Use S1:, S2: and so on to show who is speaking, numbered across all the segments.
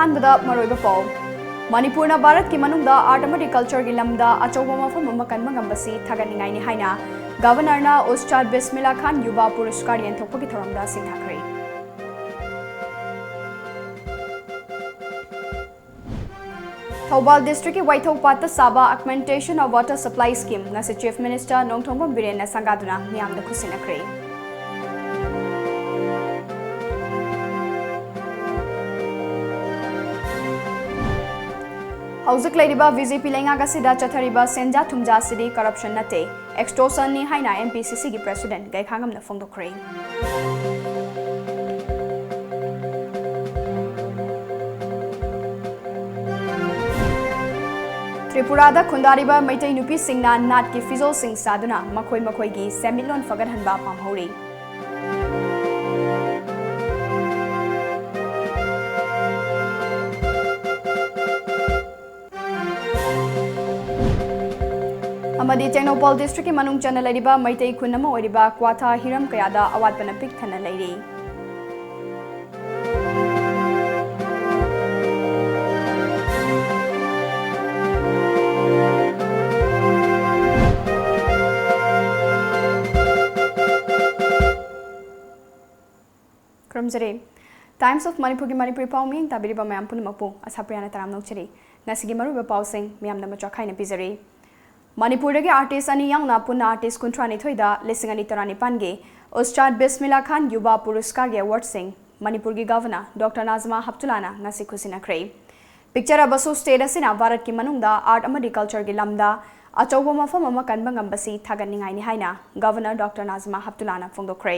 S1: अहानबदा मरोइबा पाउ मणिपुरना भारत की मनुंगदा art अमदी culture की लमदा अचौबा मफम अमा कनबा ngambasi thagani haina गवर्नरना उस्ताद बिस्मिल्ला खान युवा पुरस्कार यंथोकपगी थौरमदा सिंथाखरे थौबाल डिस्ट्रिक्ट की वाइथौपाता साबा augmentation of water supply scheme ngasi chief minister Nongthombam Biren संगादुना मियामदा खुसिनखरे हौजक लेरिबा बीजेपी लेंगागसिदा चथरिबा सेंजा थुमजा सिदी करप्शन नते एक्सटोर्शन नि हाइना एमपीसीसी की प्रेसिडेंट गैखांगमना फोंदोखरे त्रिपुरादा खुंदारिबा मैतै नुपी सिंगना नाट की फिजोल सिंग सादुना मखोय मखोयगी सेमिलोन फगरहनबा पामहौरी अमदी टेक्नोपॉल डिस्ट्रिक्ट की मनुंग चना लरिबा मैतै खुनमा ओरिबा क्वाथा हिरम कयादा अवातपना पिक थना लैरी क्रमजरे टाइम्स ऑफ मणिपुर की मणिपुरी पाउ मिंग ताबिरिबा मयाम पुनमपु असाप्रियाना तराम नौचरी नसिगी मरुबा पाउसिंग मियामना मचाखाइना पिजरी मणिपुर के आर्टिस्ट अनी याउना पुना आर्टिस्ट कुंथ्रानी थोइदा लिसिंग अनी तरानी पानगे उस्ताद बिस्मिल्ला खान युवा पुरस्कार के अवार्ड सिंह मणिपुर की governor doctor Najma हब्तुलाना ngasi खुसिनखरे picture अबसु state असिना भारत की मनुंगदा आर्ट अमदी कल्चर की लमदा अचौबा मफम अमा कनबा ngambasi थागनिंगाइनी हाइना गवर्नर डॉक्टर नाजमा हब्तुलाना फोंदोखरे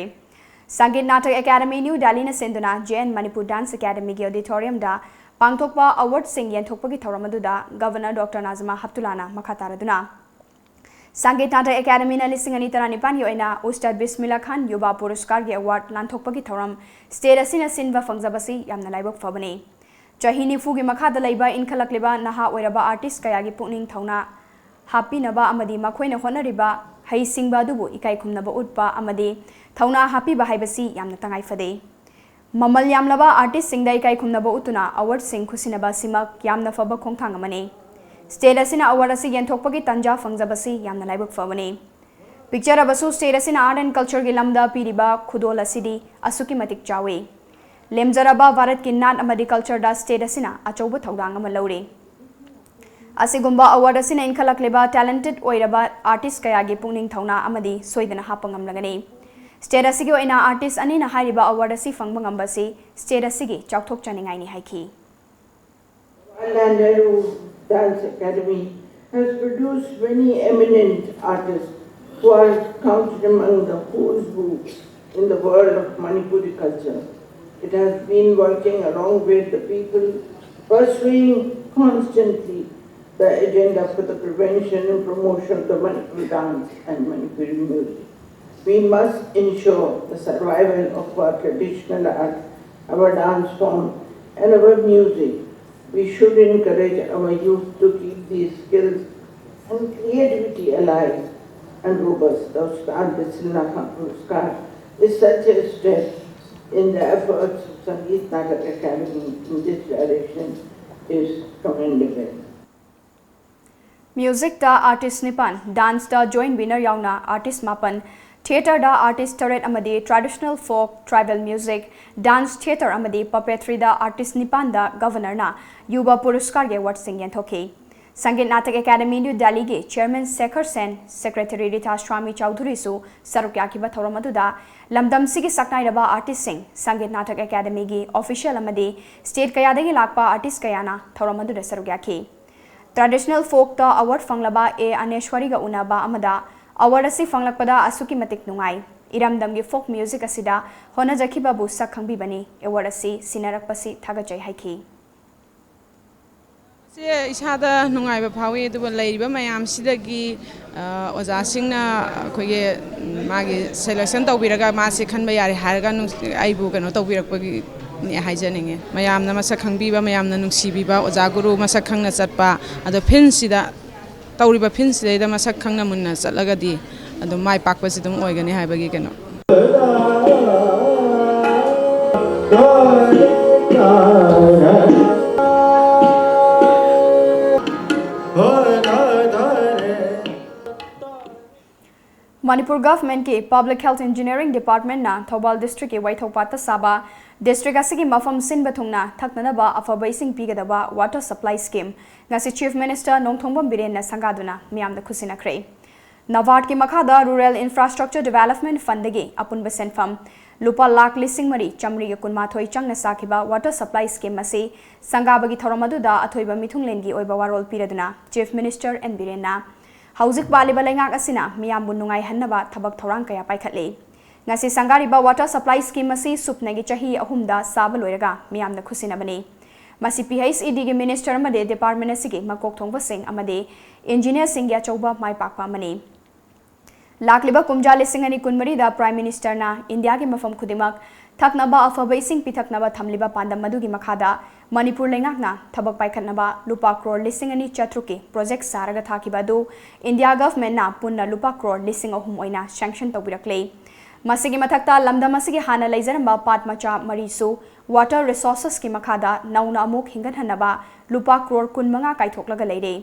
S1: संगीत नाटक एकेडमी न्यू दिल्ली ने सेंदुना जेएन मणिपुर डांस एकेडमी के ऑडिटोरियम दा पांगथोकपा award Singh यंथोकपगी थौरमदुदा governor doctor Najma हब्तुलाना मखातारदुना संगीत नाटक एकेडमी लिसिंग अनी तरानिपान की उस्ताद बिस्मिल्ला खान युवा पुरस्कार की अवार्ड लांथोकपगी थौरम स्टेट असिना सिनबा फंगजबसी यामना लाइबक फबने चही निफु की मखादा लैबा इनखलकलेबा नहा ओइरबा आर्टिस्ट कया की पुकनिंग थौना हापीनबा अमदी मखोइना होनरिबा हैसिंगबा दुबु इकाई खुमनबा उटपा अमदी थौना हापीबा हाइबसी यामना तंगाई फदे ममल यामलबा आर्टिस्ट सिंगदा इकाई खुमनबा उतुना अवार्ड सिंग खुसिनबा सिमक यामना फबा खोंगथांग अमने स्टेट असिना अवार्ड असि यंथोकपगी तंजा फंगजबसी यामना लाइबक फबने पिक्चर अबसु स्टेट असिना आर्ट एंड कल्चर की लमदा पीरिबा खुदोल असिदी असुकी मतिक चावे लेमजरबा भारत की नाट अमदी कल्चर दा स्टेट असिना अचौबा थौदांग अमा लौरे असिगुम्बा अवार्ड असिना इनखलकलेबा टैलेंटेड ओइरबा आर्टिस्ट कयागी पुकनिंग थौना अमदी सोइदना हापंगमलगने स्टेट असिगी ओइना आर्टिस्ट अनिना हारिबा अवार्ड असि फंगबा ngambasi स्टेट असिगी चाउथोक चनिंगाइनी हाइखी
S2: Dance Academy has produced many eminent artists who are counted among the who's who in the world of Manipuri culture. It has been working along with the people, pursuing constantly the agenda for the prevention and promotion of the Manipuri dance and Manipuri music. We must ensure the survival of our traditional art, our dance form and our music. We should encourage our youth to keep these skills and creativity alive and robust. The Ustad Bisimillah Khan Puruskar is such a step in the efforts of Sangeet Natak Academy in this direction is commendable.
S1: Music da artist nipan, dance da joint winner yauna artist mapan, theater da artist turret amadi traditional folk tribal music, dance theater amadi puppetry da artist nipan da governor na युवा पुरस्कार के award Singh यंथोखे संगीत नाटक academy new Delhi के chairman Shekhar Sen secretary Rita स्वामी चौधरी सु सरुक याखिबा थौरम अदुदा लमदम सिगी सकनाइरबा artist Singh संगीत नाटक एकेडमी की ऑफिशियल अमदी स्टेट कयादगी लाकपा आर्टिस्ट कयाना थौरम अदुदा सरुक याखि ट्रेडिशनल फोक दा अवार्ड फंगलबा ए अनेश्वरी गा उनाबा अमदा अवार्ड असि फंगलकपदा असुकी मतिक नुंगाई इरामदम की फोक म्यूजिक असिदा होना जखिबाबु सखंगबिबनी अवार्ड असि सिनारकपसि थागचै हाइखि
S3: से इसादा नुंगाइबा फावे दुबा लैरिबा मयाम सिदगी ओजासिंगना अखोगे मागी सिलेक्शन तौबिरगा मासे खनबा यारे हारगा आइबु कनो तौबिरकपगी नि हाइजनिंगे मयामना मसक खंगबिबा मयामना नुंसीबिबा ओजा गुरु मसक खंगना चटपा अदो फिनसिदा तौरिबा फिनसिदा मसक खंगना मुन्ना चटलगदी अदो माइ पाकपसि दम ओइगनी हाइबगी कनो
S1: Manipur government के public health engineering department ना थौबाल district के वाइथौपाता साबा district असगी मफम सिन बथुंगना थकननबा अफबा इसिंग पीगदबा water supply scheme ngasi chief minister Nongthombam Biren ना संगादुना मियामदा खुसिनखरे नवार्ड के मखादा rural infrastructure development fund दगे अपुनबा सेनफम लुपा lakh लिसिंग मरी चमरी कुनमाथोई चंगना साखिबा water supply scheme मसे संगाबगी थौरमदुदा अथोइबा मिथुंगलेनगी ओइबा वारोल पीरदुना chief minister एन बिरेना हौजिक बालिबा लेंगाक असिना मियामबु नुंगाई हन्नबा थबक थौरांग कया पाइखतले ngasi sangaribा water supply scheme मसी सुपनगी चाही अहुमदा साब लोइरगा मियामना खुसिनबने मसी PHED गे minister अमदे department असिगे मकोक थोंगबा सिंग अमदे engineer सिंग या चौबा माइपाकपा मने लाकलिबा कुमजा लिसिंग अनि कुनमरी दा prime minister ना इंडिया के मफम खुदिमक थकनबा अफबा इसिंग पिथकनबा थमलिबा पांदम मदुगी मखादा मणिपुर लेंगाकना थबक पाइखतनबा लुपा क्रोर लिसिंग अनि चत्रुके प्रोजेक्ट सारगा थाकिबादो इंडिया गवर्नमेंट ना पुन्ना लुपा क्रोर लिसिंग अहुम ओइना सैंक्शन तौबिरकले मसिगी मथक्ता लमदम मसिगी हाना लेजरंबा पाट मचा मरीसु वाटर रिसोर्सेस की मखादा नौना अमुक हिंगनहनबा लुपा क्रोर कुनमंगा काइथोकलगा लेरे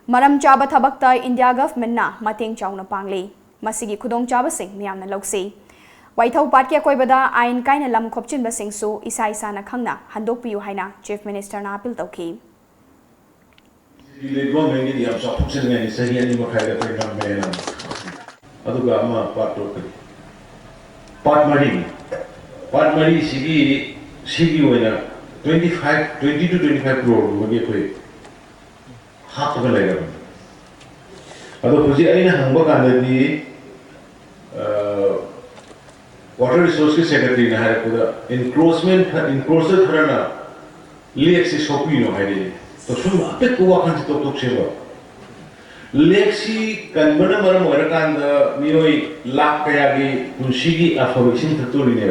S1: मरम चाबा थबकता इंडिया गवर्नमेंट ना मतेंग चाउना पांगले मसिगी खुदोंग चाबसिंग मियामना लौसे वाइथौ पाट के कोइबदा आइन काइना लम खोपचिन बसिंगसु इसा इसाना खंगना हंदोकपियु हाइना चीफ मिनिस्टर ना अपील तौखी
S4: गवर्नमेंट की हम सपोर्ट ने सही अनि मखाइदा प्रोग्राम मेना अदुगा अमा पाट मरी सिगी ओइना 20 to 25 crore मगे कोइ हापगा लेगा अदो खुजी अइना हंगबा कांददी Water Resources Secretary na hare kuda encroachment tharana lake si shopi no hare to sum ape ko wakan si tok seba lake si kanbana maram ora kan da mioi lak kaya gi kunshigi affirmation thaturi ne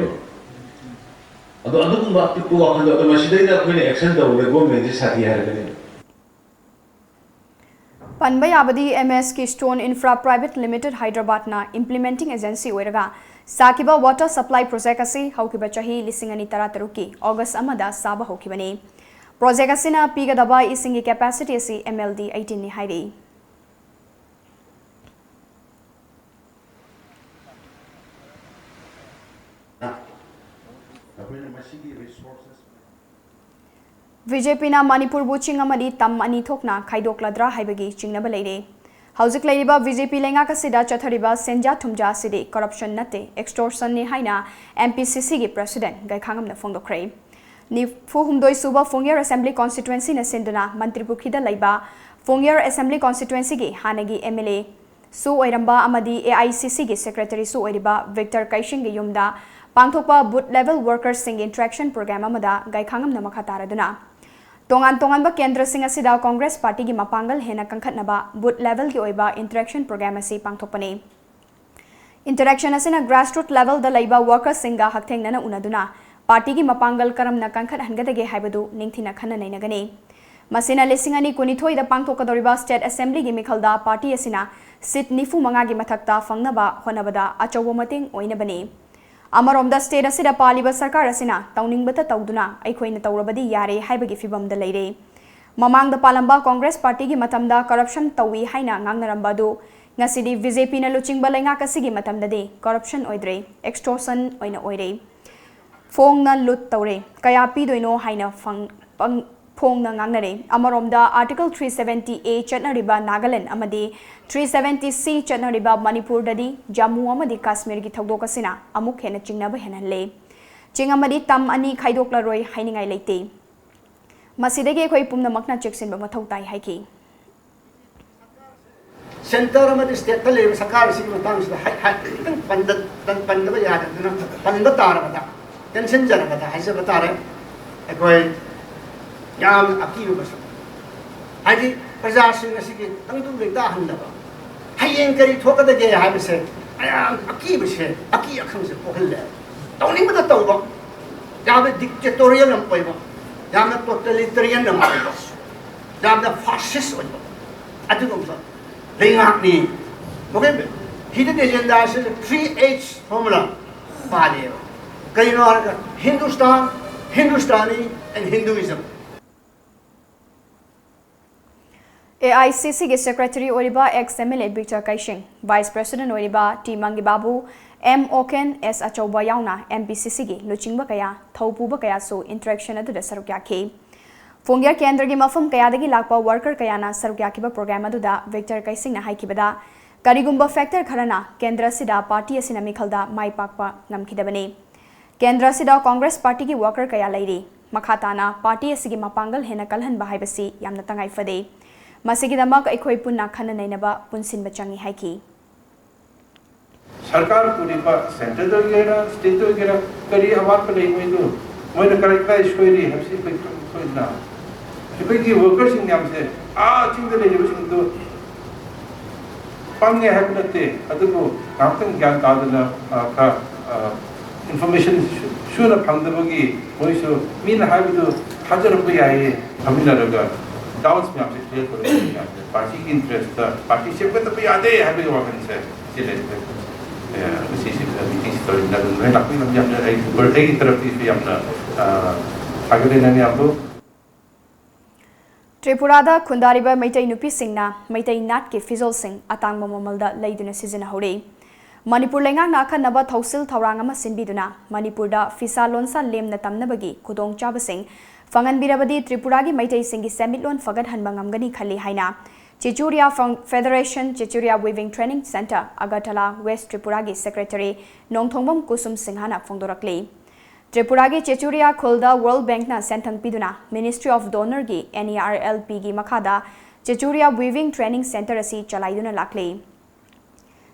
S4: ado ba ape ko wakan da masidai da koine action da ore government ji sathi hare ne
S1: Panbayabadi MS की Stone Infra Private Limited Hyderabad ना implementing agency ओइरगा साकिबा water supply project असी हौकिबा चाही लिसिंगनी तरा तरुकी August अमदा साबा हौकिबने project असिना पीगदबा इसिंगी capacity असी MLD 18 नि हाइरे BJP ना मणिपुर बुचिंग अमदी तम अनि थोकना खाइदोकलद्रा हाइबगी चिंगनबा लेरे हौजिक लेरिबा बीजेपी लेंगा कसिदा चथरिबा सेंजा थुमजा सिदे करप्शन नते एक्सटोर्शन ने हाइना MPCC गे प्रेसिडेंट गाइखांगमना फोंदोखरे निफु हुमदोय सुबा फोंगियर असेंबली कॉन्स्टिट्युएंसी न सिंदुना मंत्रिपुखिदा लैबा फोंगियर असेंबली कॉन्स्टिट्युएंसी गे हानगी MLA सु ओइरंबा अमदी AICC गे सेक्रेटरी सु ओइरिबा विक्टर कैशिंग गे युमदा पांगथोपा बूथ लेवल वर्कर्स सिंग इंटरेक्शन प्रोग्राम अमदा गाइखांगमना मखातारदुना तोंगान तोंगान केंद्र सिंह असिदा कांग्रेस पार्टी की मपांगल हेना कंखतनबा बूथ लेवल की ओइबा इंटरेक्शन प्रोग्राम असी पांगथोपने इंटरेक्शन असिना ग्रासरूट लेवल द लैबा वर्कर्स सिंगा हकथेंगना उनदुना पार्टी की मपांगल करमना कंखत हनगदगे हाइबदु निंगथिना खन्ना नैनगने मसिना लिसिंग अनि कुनिथोइ द पांगथोकदोरिबा स्टेट असेंबली की मिखलदा पार्टी असिना सीट 95 की मथक्ता फंगनबा होनबदा अचौबो मतेंग ओइनबने अमरोमदा स्टेट असिदा पालिबा सरकार असिना तौनिंगबता तौदुना अखोइना तौरबदी यारे हाइबगी फिबमदा लेरे ममांगदा पालंबा कांग्रेस पार्टी की मतमदा corruption तौई हाइना ngangnarambadu ngasidi BJP na luchingba lenga kasigi matamdade corruption oidre extortion oina oire phong na lut taure kaya pi doino haina phong na ngangnare amaromda article 370A chatnariba Nagaland amadi 370C chatnariba Manipur dadi Jammu amadi Kashmir gi thogdok asina amuk hena chingnaba henanle chingamadi tam ani khaidokla roi hainingai leite masidege khoi pumna makna cheksin ba mathau tai haiki
S5: center amadi state le sakar si matang si hai pandaba ya na panda tarabada tension jarabada haise batare ekoi yam akiru bas haji praja sing asigi tangtu leita handaba hayeng kari thokada ge ha bise ayam aki bise aki akhang se pokhlle tawning bada tawba yam dictatorial nam poiba yam totalitarian nam poiba yam fascist poiba adugum sa lengak ni okay hidden agenda is 3H formula pale kaino har Hindustani and Hinduism
S1: AICC के secretary ओरिबा ex MLA Victor Kaishing, Vice President ओरिबा T Mangi Babu, M Oken S Achauba Yauna, MPCC की लुचिंगबा कया, थौपुबा कया सो interaction अदुदा सरुक याखी। फोंगिया केंद्र की मफम कयादगी Lakpa worker कयाना सरुक याखिबा प्रोग्राम अदुदा Victor Kaishing ना हाइकिबदा करिगुंबा फैक्टर खरना केंद्र सिदा पार्टी असिना मिखलदा माइपाकपा नमखिदबने। केंद्र सिदा कांग्रेस पार्टी की वर्कर कया लैरी, मखाताना पार्टी असिगी मपांगल हेना कलहन बाहाइबसी यामना तंगाई फदे। मसिगिदमक अखोई पुन्ना खन्ना नैनबा पुनसिन बचंगी हाइकी।
S6: सरकार पुरीबा सेंटर दोगेरा स्टेट दोगेरा करी अवात पर नहीं हुई मोइन करेक्टराइज कोइरी हबसी पे कोइना हिपकी वर्कर्स इन नाम से चिंग दे लेबसिंग दो पांगे हैपनते अदुको कांतन ज्ञान तादना का इंफॉर्मेशन शुना फंगदबगी मोइसो मीन हाबिदो हाजरब याये हमिनरगा डाउट्स में आपसे क्लियर करो पार्टी की इंटरेस्ट पार्टी से तो भी आधे है भी वहाँ से चले उसी से मीटिंग स्टोरी ना दूँ मैं लाखों हम जब एक बर्थडे की तरफ भी हमने आगे लेने में आपको
S1: त्रिपुरादा खुंदारिबा मैतै नुपी सिंगना मैतै नाट के फिजोल सिंग अतांग ममलदा लैदुना सिजना हौरे। मणिपुर लेंगांग नाखनबा थौसिल थौरांग अमा सिनबिदुना मणिपुरदा फिसा लोनसा लेमना तमनबगी खुदोंग चाबसिंग फंगनबिरबदी त्रिपुरा की मैतै सिंगी सेमिटलोन फगत हनबंगमगनी खली हाइना चिचुरिया फेडरेशन चिचुरिया weaving training centre Agartala west Tripura की सेक्रेटरी नोंथोंबम कुसुम सिंहाना फोंदोरकली। त्रिपुरा की चिचुरिया खुलदा वर्ल्ड बैंकना सेंथंग पिदुना मिनिस्ट्री ऑफ डोनर की NERLP की मखादा चिचुरिया वीविंग ट्रेनिंग सेंटर असी चलाइदुना लाखली।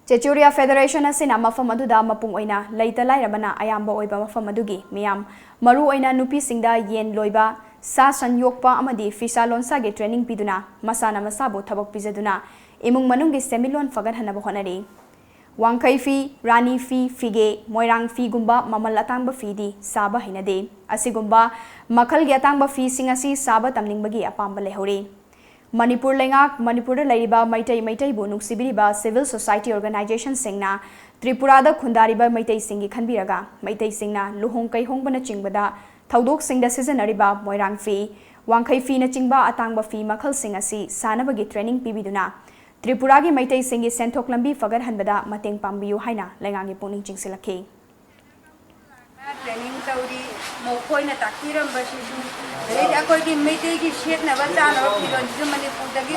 S1: चिचुरिया फेडरेशन असिना मफम अदुदा मपुंग ओइना लैता लाइरबना अयाम्बा ओइबा मफम अदुगी मियाम मरु ओइना नुपी सिंगदा येन लोइबा सा संयोगपा अमदी फिसा लोनसा के ट्रेनिंग पिदुना मसाना मसाबो थबक पिजदुना इमुंग मनुंगी सेमिलोन फगत हनबा होनरी। वांखै फी रानी फी फिगे मोइरांग फी गुंबा ममल अतांगबा फीदी साबा हिनदे असिगुंबा मखल गे अतांगबा फी सिंग असि साबा तमनिंगबगी अपांबा लेहौरे। Manipur लेंगाक Manipur लैरिबा Meitei मैतैबु नुक्सिबिरिबा civil society organisation सिंगना त्रिपुरादा खुंदारिबा Meitei सिंगी खनबिरगा Meitei सिंगना लुहोंग कैहोंगबना चिंगबदा थौदोक सिंगदा सिजनरिबा Moirang फी वांखै फी न चिंगबा अतांगबा फी मखल सिंग असि सानबगी ट्रेनिंग पिबिदुना त्रिपुरा की मैतै सिंगी सेंथोक लंबी फगर हनबदा मतेंग पांबियु हाइना लेंगांगी पुनिंग चिंगसिलखी।
S7: ट्रेनिंग तौरी मोखोइना ताकिरंबसिसु रेड अकोई की मैतै की शेखना बचाना फिरोंजु मणिपुरदगी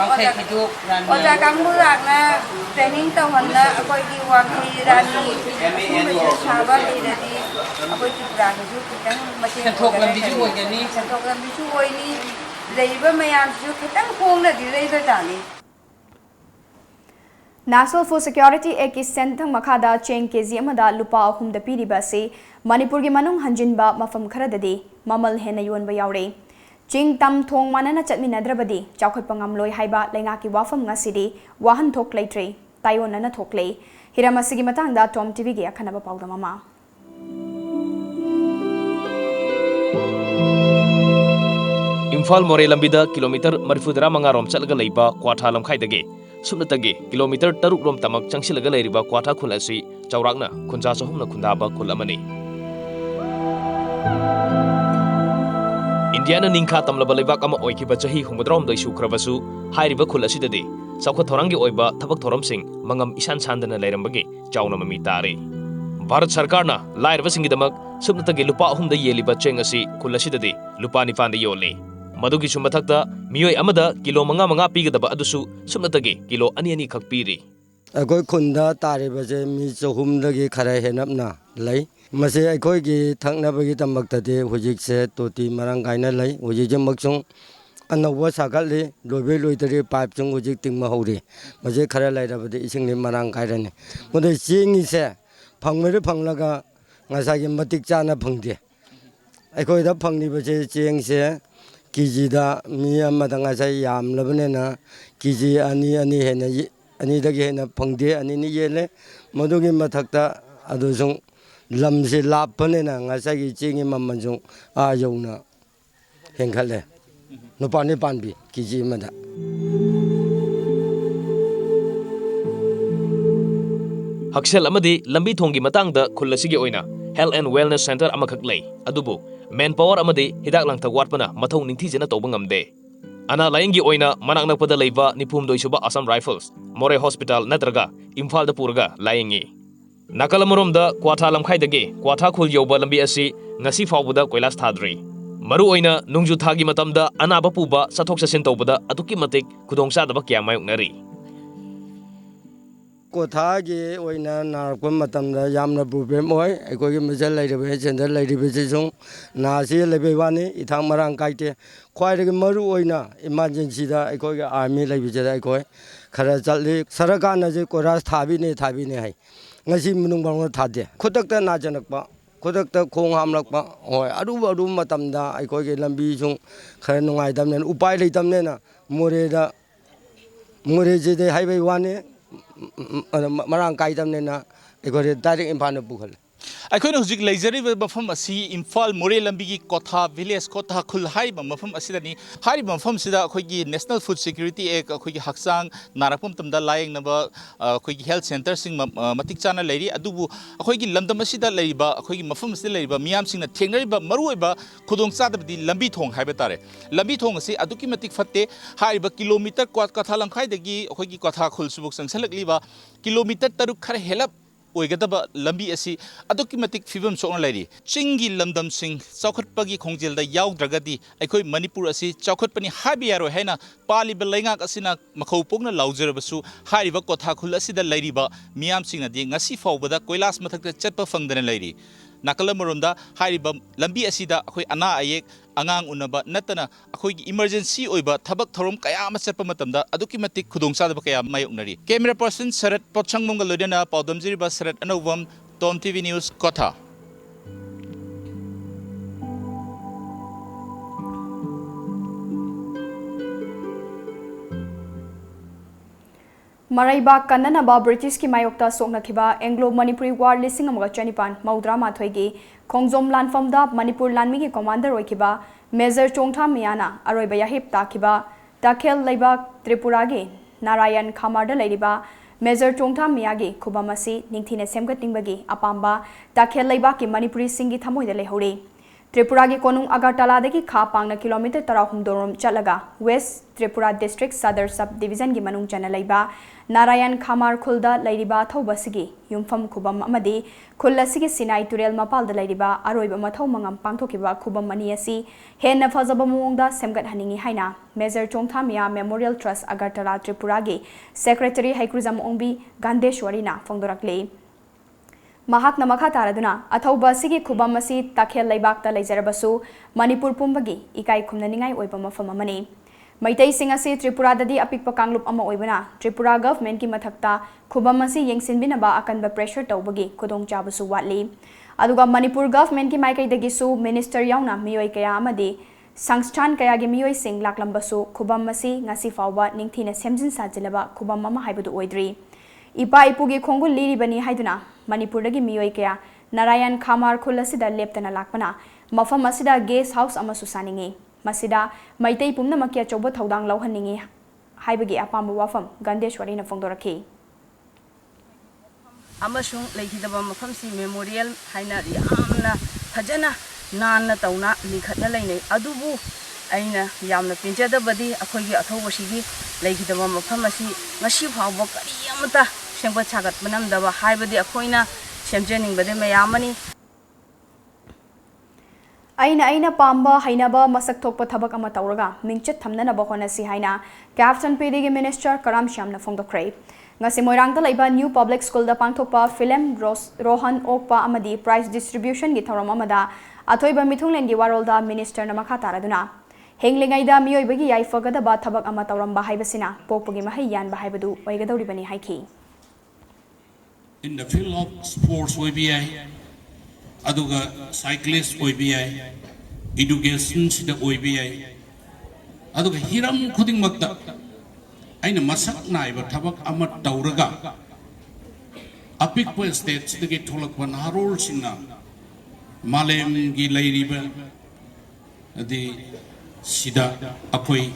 S7: ओजा कांगबुरागना ट्रेनिंग तौहन्ना अकोई की वांखै रानी सुमैजु साबा लेरदी अकोई त्रिपुरागजु खितंग मते संथोक लंबिसु ओइनी लेइबा मयामसु खितंग होंगनदि लेइबा जानी।
S1: नेशनल फूड सिक्योरिटी एक्ट की सेंथंग मखादा चेंग केजी अमदा लुपा अहुमदा पीरिबा से मणिपुर की मनुंग हंजिनबा मफम खरददी ममल हेना योनबा यावरे। चिंग तम थोंग मानना चटमिनद्रबदी चाखोटपा ngamloi हाइबा लेंगाकी वाफम ngasidi वाहन थोक लेट्रे तायोनना थोकले। हिरम असिगी मतंगदा TOMTV की अखनबा पाउदम अमा।
S8: इम्फाल मोरे लंबिदा किलोमीटर मरफुदरा मंगारोम चलगा लैबा क्वाथा लमखाइदगे सुनतगे किलोमीटर 6 रोम तमक चंगसिलगा लैरिबा क्वाथा खुल असि चौराकना खुंजा चहुमना खुंदाबा खुल अमनी। इंडियाना निंखा तमलबा लेबाक अमा ओइखिबा चही 63 सुख्रबसु हाइरिबा खुल असिददे चौखा थोरांगी ओइबा थबक थोरमसिंग मंगम इसान सानदना लैरंबगे चाउना ममी तारे। भारत सरकारना लाइरबसिंगिदमक सुनतगे लुपा अहुमदा येलिबा चेंग असि खुल असिददे लुपा 9 योले। मधुगी सुमथक्ता मियोय अमदा किलो 5 पीगदबा अदुसु सुमतगे किलो 2 खक पीरी।
S9: अकोई खुंदा तारिबजे मी चहुमदगी खरा हेनबना लै मसे अकोई की थंगनबगी तमक्तदे हुजिकसे तोती मरंग गायना लै हुजिजे मक्सुंग अनौवा सागतले लोबे लोइतरे पाइप चुंग हुजिक तिंगमा हौरे मसे खरा लाइरबदे इसिंगने मरंग गायरने मुदे चेंगिसे फंगमेरे फंगलगा ngसागी मतिक चाना फंगदे अकोई दा फंगनिबजे चेंगसे केजीदा मी अमदा ngसाई यामलबनेना केजी अनि हेना अनिदगी हेना फंगदे अनि येले मधुगी मथक्ता अदुसुं लमसे लापनेना ngसागी चेंगी ममनजुं आ यौना हेंखले नुपानी पानबी केजी मदा।
S8: हक्सेल अमदी लंबी थोंगी मतंगदा खुल असिगी ओइना हेल्थ एंड वेलनेस सेंटर अमखक लै अदुबु मेन पावर अमदी हिदाक लांथक वाटपना मथौ निंथीजना तौबा ngamde ana laingi oina manak nakpada leiba nipum doisuba Assam Rifles More Hospital natraga Imphal da purga laingi nakalamurum da kwatha lamkhaidagi kwatha khul yoba lambi asi ngasi fawbuda koilas thadri maru oina nungju thagi matamda anaba puba sathok sasin tawbada atuki matik khudongsa daba kya mayuknari
S9: कोथागी ओइना narco मतमदा यामना problem होय अखोगी मजल लाइरबे centre लाइरबे सिसुं नासी लेबे वानी इथांग मरांग काइते ख्वाइरगे मरु ओइना emergency दा अखोगी army लाइबे दा अखोय खरा चलली सरकार जे कोरास थाबिने हाय ngasi munung bang thade khudakta na janakpa khudakta khong hamlakpa hoy aru matamda अखोगी lambi sung खरा नुंगाइ दमने उपाय लेतमने ना मोरे जे दे हाइवे वानी marang kai tam ne na ekore direct imphal na bukhal
S10: अखोन हुजिक लेजरिबे मफम असि इम्फाल मोरे लंबी कोथा विलेज कोथा खुल हाइबा मफम असिदनी हाइबा मफम सिदा अखोगी नेशनल फूड सिक्योरिटी एक अखोगी हक्सांग नारकपम तमदा लायंग नबा अखोगी हेल्थ सेंटर सिंग मतिक चाना लेरी अदुबु अखोगी लमदम असिदा लेरिबा अखोगी मफम असिदा लेरिबा मियाम सिंगना थेंगरिबा मरुइबा खुदोंग चादबदी लंबी थोंग हाइबा तारे लंबी थोंग असि अदुकी मतिक फत्ते हाइबा किलोमीटर कथा लंखाइदगी अखोगी कोथा खुल सुबुक संगसलकलिबा किलोमीटर तरुक खर हेलप ओइगदबा लंबी असि अदुकी मतिक फिबम सोना लेरी चिंगी लमदम सिंह चौखटपगी खोंजेलदा याउद्रगदी अखोय मणिपुर असि चौखटपनि हाबि यारो हैना पालिबा लैंगाक असिना मखौ पोगना लाउजरबसु हारिबा कोथा खुल असिदा लेरिबा मियाम सिंगनादि ngasi फावबदा कोइलास मथकता चटपा फंगदना लेरी नाकलमरोंदा हारिबा लंबी असिदा अखोय अना अयेक angang unaba natana akhoi gi emergency oiba thabak thorom kaya ama chapa matamda aduki matik khudong sadaba kaya mayuknari camera person Sarat Pochangmongga loidana Paudamjiri ba Sarat Anowam TOMTV News Kotha
S1: Maraiba Kananaba British ki mayokta soknakiba Anglo Manipuri War lising amaga chanipan maudra mathoigi Khongjom Lanfamda Manipur Lanmi ki commander oikiba Major Chongtha Miana Aroiba Yahip takiba Dakhel Leiba Tripura gi Narayan Khamarda Leiba Major Chongtha Miyagi Kubamasi Ningthine Semgatingbagi Apamba Dakhel Leiba ki Manipuri Singi Thamoida lehori Tripura ki Konung Agartala dagi kha pangna kilometer 13 chalaga West Tripura District Sadar Sub Division gi manung chana leiba Narayan Khamar Khulda Lairiba Thobasigi Yumfam Kubam Amadi Kulasigi Sinai Turel Mapal da Lairiba Aroiba Mathau Mangam Pangthokiba Kubam Maniasi Henna Fazaba Muongda Semgat Haningi Haina Major Chongthamia Memorial Trust Agartala Tripura gi Secretary Haikruzam Ongbi Gandeshwarina Fongdorakle Mahakna makha taraduna athauba sigi khubam asi takhel laibakta leizarabasu Manipur pumbagi ikai khumnaningai oiba mafam amani Maitai sing asi Tripura dadi apikpa kanglup ama oibana Tripura government ki mathakta khubam asi yengsinbinaba akanba pressure tawbagi khudong chabasu watli aduga Manipur government ki maikai dagi su minister yauna miyoi kaya amadi Sangstan kaya gi miyoi sing laklambasu khubam asi ngasi fawba ningthina semjin sajilaba khubam ama haibadu oidri Ipa ipugi khongul liri bani haiduna Manipur dagi miyoi kaya Narayan Khamar Khulasida leptana lakpana mafam asida guest house ama susaningi masida maitai pumna makia choba thaudang lauhaningi haibagi apamba wafam Gandeshwari na fongdorakhi
S7: amasung leikidaba mafam si memorial haina yamna phajana nanna tauna likhatna leinei adubu aina yamna pinjadabadi akhoigi athobasigi leikidaba mafam asi ngasi phawba kariyamata Shempa Chagat Manam Dava Haibadi Akoina Shemjening Bade Mayamani
S1: Aina Pamba Hainaba Masak Tokpa Tabak Ama Tauraga Minchet Tamnana Bahona Si Haina Captain Pidigi Minister Karam Shamna Fongdo Kray Ngasi Moirangda Laiba New Public School da Pangtokpa Film Rohan Okpa Amadi Prize Distribution Gitaram Amada Atoiba Mithunglengi Warolda Minister Namaka Taraduna Henglingaida Mioibagi Yaifagada Ba Tabak Ama Tauramba Haibasina Popagi Mahayan Bahaibadu Oigadoribani Haiki
S11: In the field of sports OBI, aduga cyclist OBI, education sida OBI, aduga hiram khuding magda, aina masak naiba tabak amat tauraga, apik po states dagi tholak pan harol sinna, malem gilai riba, adi sida akoi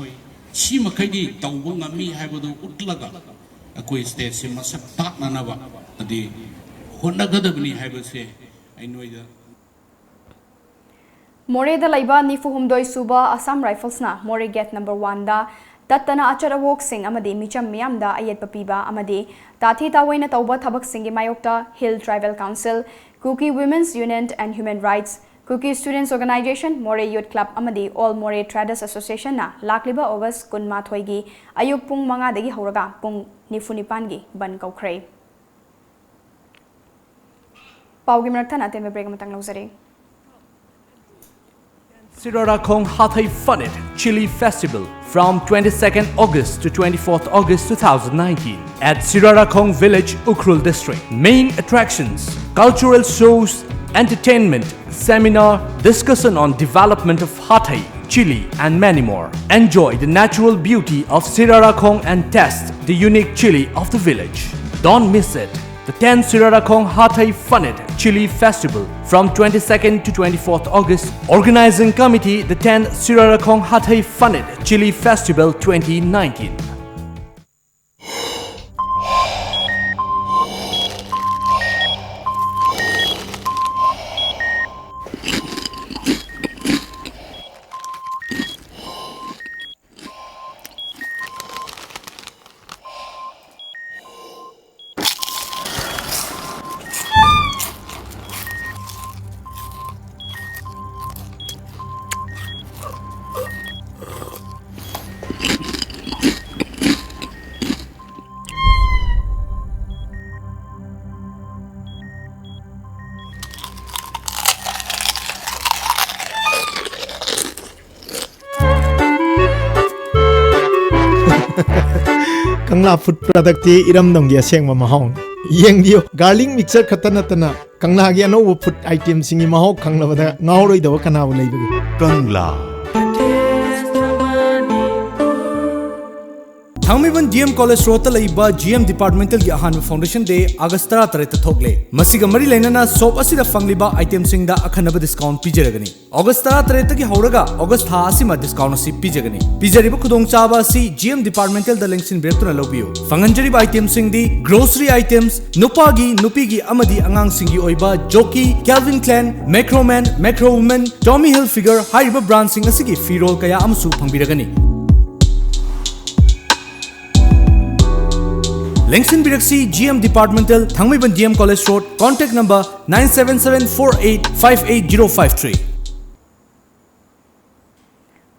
S11: si makai taubang ami haibadu utlaga, akoi states si masak tak nanaba.
S1: Moreda laiba nifuhumdoi suba Assam Rifles na More Gate number 1 da Tatana achara walk sing amadi micham miyam da ayet papiba amadi tathi tawaina tauba thabak singi mayokta Hill Tribal Council, Kuki Women's Union and Human Rights, Kuki Students Organization, More Youth Club amadi All More Traders Association na lakliba August kunma thoigi ayuk pung manga dagi horaga pung nifunipan gi ban kaukhrei. Paugi marathana teme break matang lawzari.
S12: Sirarakong Hathai Funit Chili Festival from 22nd August to 24th August 2019 at Sirarakong Village, Ukhrul District. Main attractions, cultural shows, entertainment, seminar, discussion on development of Hathai, chili and many more. Enjoy the natural beauty of Sirarakong and test the unique chili of the village. Don't miss it. The 10th Sirarakong Hathai Funit Chili Festival from 22nd to 24th August. Organizing Committee, the 10th Sirarakong Hathai Funit Chili Festival 2019.
S13: Kangla food product ti iram dong dia seng ma mahong yeng dio garlic mixer khatana tana kangla gi ano food item singi maho kangla bada ngauroi do kana bu leibu kangla Thangmiban GM College Road laiba GM Departmental gi ahan Foundation Day August 13 ta thokle masiga mari lainana shop asida fangliba item sing da akhanaba discount pijeragani August 13 ta gi horaga August tha asima discount asi pijagani pijariba khudong chaba asi GM Departmental da lengsin bektuna lobiyo fanganjariba item sing di grocery items nupagi nupigi amadi angang singi oiba jockey Calvin Klein Macroman Macro Woman Tommy Hilfiger haiba brand sing asigi firol kaya amsu phangbiragani Lengsin Biraksi GM Departmental Thangmiban GM College Road contact number 9774858053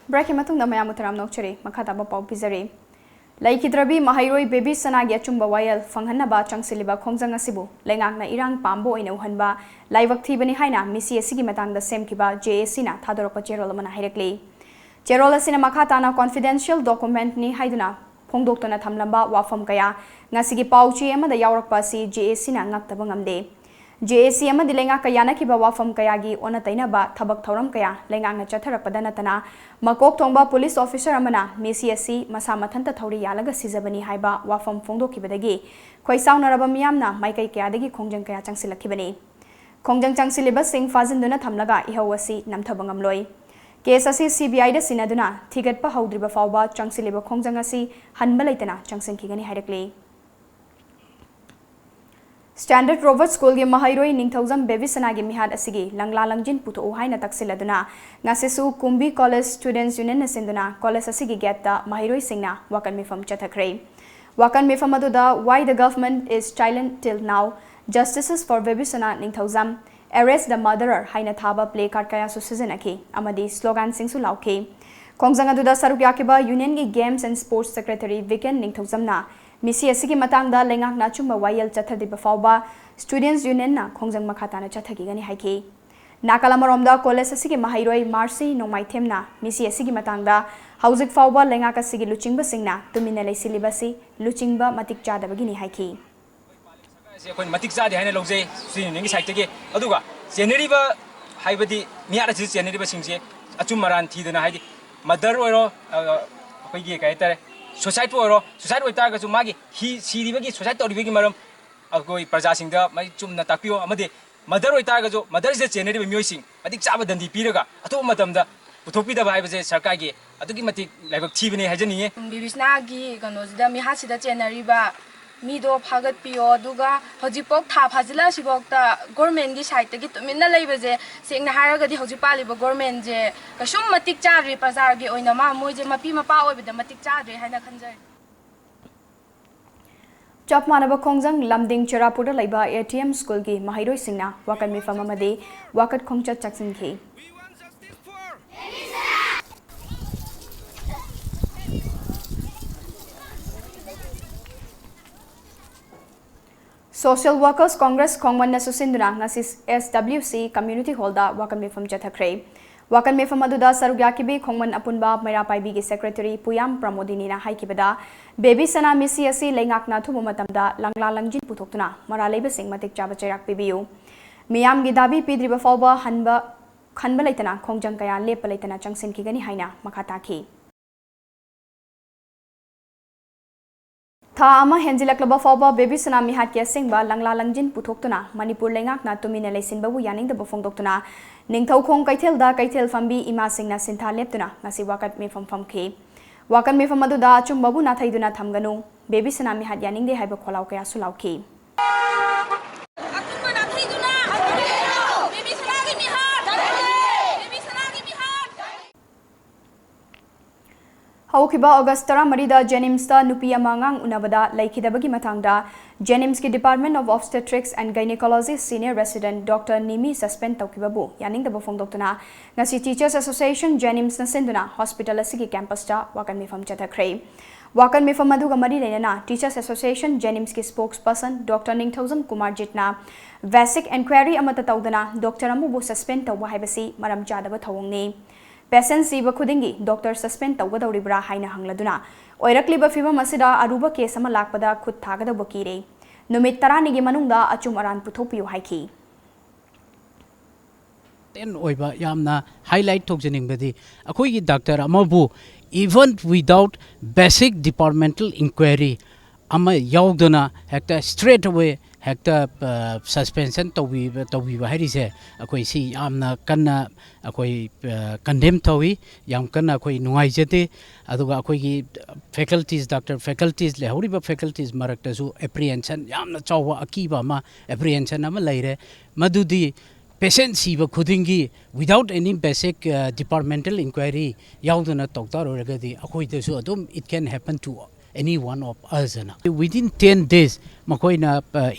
S1: Break matung da mayam utaram nokchari makata ba pau pizari Laikidrabi Mahairoi Baby Sanagi Achumba Wayal Fanghanaba Changsiliba Khongjang asibu Lengakna Irang Pambo ina uhanba Laibak thibani haina misi asigi matangda semkiba JAC na thadorokpa cherol amana hairakli Cherol asina makhatana confidential document ni haiduna Phongdoktona thamlamba wafam kaya ngasigi pauchi amada yaurakpa si JAC na ngaktaba ngamde JAC amadi lenga kaya nakiba wafam kaya gi ona tainaba thabak thoram kaya lenga na chatharakpada natana makok thongba police officer amana misi masa mathanta thori yalaga sizabani haiba wafam phongdokibadagi khoisaunaraba miyamna maikai kaya dagi khongjang kaya changsilakibani khongjang changsileba sing fazinduna thamlaga ihawasi namthabangamloi Case asi CBI da sinaduna thigat pa haudriba fawba changsileba khongjang asi hanba laitana changsinkigani hairakli Standard Robert School ge Mahairoi Ningthaujam Baby Sanagi mihad asigi langla langjin puto haina taksiladuna ngasisu Kumbi College Students Union nasinduna college asigi getta Mahairoi singna wakan mifam chathakre wakan mifam aduda why the government is silent till now justices for Baby Sana Ningthaujam Arrest the murderer haina thaba play card kaya su sizinaki amadi slogan singsu lauke khongjang aduda saruk yakiba union gi games and sports secretary Viken Ningthaujamna misi asigi matangda lengak na chumba wayel chathadi bafawba students union na khongjang makhatana chathagi gani haiki nakalamaromda college asigi Mahairoi Marcy Nongmaithemna misi asigi matangda hauzik fawba lengak asigi luchingba singna tumina leisilibasi luchingba matik chadabagi ni haiki
S14: When Matikza the Hana Lose, seeing Saki, Aduga, Generiva, Hibadi, Miatis, Generiva Singse, Atumaran, Tidan Hidi, Mother or Piggy, Society or Society with Targa to Maggie, he see the Society or Vigimarum, I'll go possessing the my Chum Natapio, Amade, Mother with Targazo, Mother is a generative musing, I think Sabbath and the Piraga, I told Madame the Utopia Vibes, Sarkagi, I took him like a TV Hajani,
S15: Bibisnagi, Ganos, Dami Hasida Generiva. मीदो फागत पियो दुगा हजिपोक था फाजिला सिबोकता government की side तगी तुमिन्ना लेबजे सेंगना हारगदी हजि पालिबो government जे कसुम मतिक चाद्रि प्रजार गी ओइना मा मोइजे मपी मपा ओइबदा मतिक चाद्रि हाइना खंजै
S1: चप मानब खोंजंग लमदिंग चरापुर लेबा ATM school की महिरोई सिंगना वाकन मिफम अमदे वाकत खोंगचत चक्सिनखी Social Workers Congress Khongman Susinduना ngasi SWC Community Hall da wakan mifam chathakre wakan mifam aduda sarugyakibi Khongman apunba Maira Paibi gi Secretary Puyam Pramodini na haikibada baby sana misi asi lengakna thumu matamda langla langjin puthokna mara leba sing matik chaba chairak pibiu miyam gi dabi pidriba fawba khanba leitana khongjang kaya lepa leitana changsin kigani haina makata ki था अमा हेंजिलक्लबा फौबा baby सनामी हाट के सिंगबा लंगला लंगजिन पुथोक्तुना मणिपुर लेंगाकना तुमिने लेसिनबबु यानिंगदबु फोंदोक्तुना निंगथौखोंग कैथेलदा कैथेल फंबी इमा सिंगना सिंथा लेप्तुना ngasi wakat मेफम फमखे wakan मेफम अदुदा अचुंबबु नाथैदुना थमगनु baby सनामी हाट यानिंगदे हाइबा खोलाव कया सुलावखी हौखिबा अगस्त 13 जेनिम्स ता नुपी अमांगांग उनाबदा लैखिदबगी मथांगदा JNIMS की department of obstetrics and gynaecology senior resident doctor निमी suspend तौखिबबु यानिंगदबु फोंदोक्तुना ngasi टीचर्स एसोसिएशन जेनिम्स न सिंदुना हॉस्पिटल असigi कैंपस ता वाकन मिफम चथखरे वाकन मिफम अदुगा मरी लेना टीचर्स एसोसिएशन जेनिम्स की spokesperson doctor Ningthoujam Kumar जितना बेसिक इंक्वायरी अमत तौदना डॉक्टर अमुबु सस्पेंड तौबा हाइबसी मरम चादबा थौंगने पेशेंट सीब खुदिंगी डॉक्टर सस्पेंड तौगदौरिब्रा हाइना हंगलदुना ओइरक्लिबा फिबम असिदा अरुबा केस अमा लाकपदा खुद थागदब कीरे नुमित 30 गी मनुंगदा अचुम अरान पुथोपियो हाइखी
S16: टेन ओइबा यामना हाईलाइट थोकजनिंगबदी अखोइगी डॉक्टर अमबु even without basic departmental inquiry अमा याउदना हेक्टा स्ट्रेट अवे हेक्टा सस्पेंशन तौबीबा हाइरिसे अखोइ सी यामना कन्ना अखोइ कंडेम तौई याम कन्ना अखोइ नुंगाइजते अदुगा अखोइगी फैकल्टीज डॉक्टर फैकल्टीज लेहौरिबा फैकल्टीज मरक्तसु एप्रिहेंशन यामना चावा अकीबा मा एप्रिहेंशन अमा लैरे मदुदी पेशेंट सीब खुदिंगी without any basic departmental inquiry याउदना तौतार ओरगदी अखोइदसु अदुम it can happen to any one of us within 10 days makoina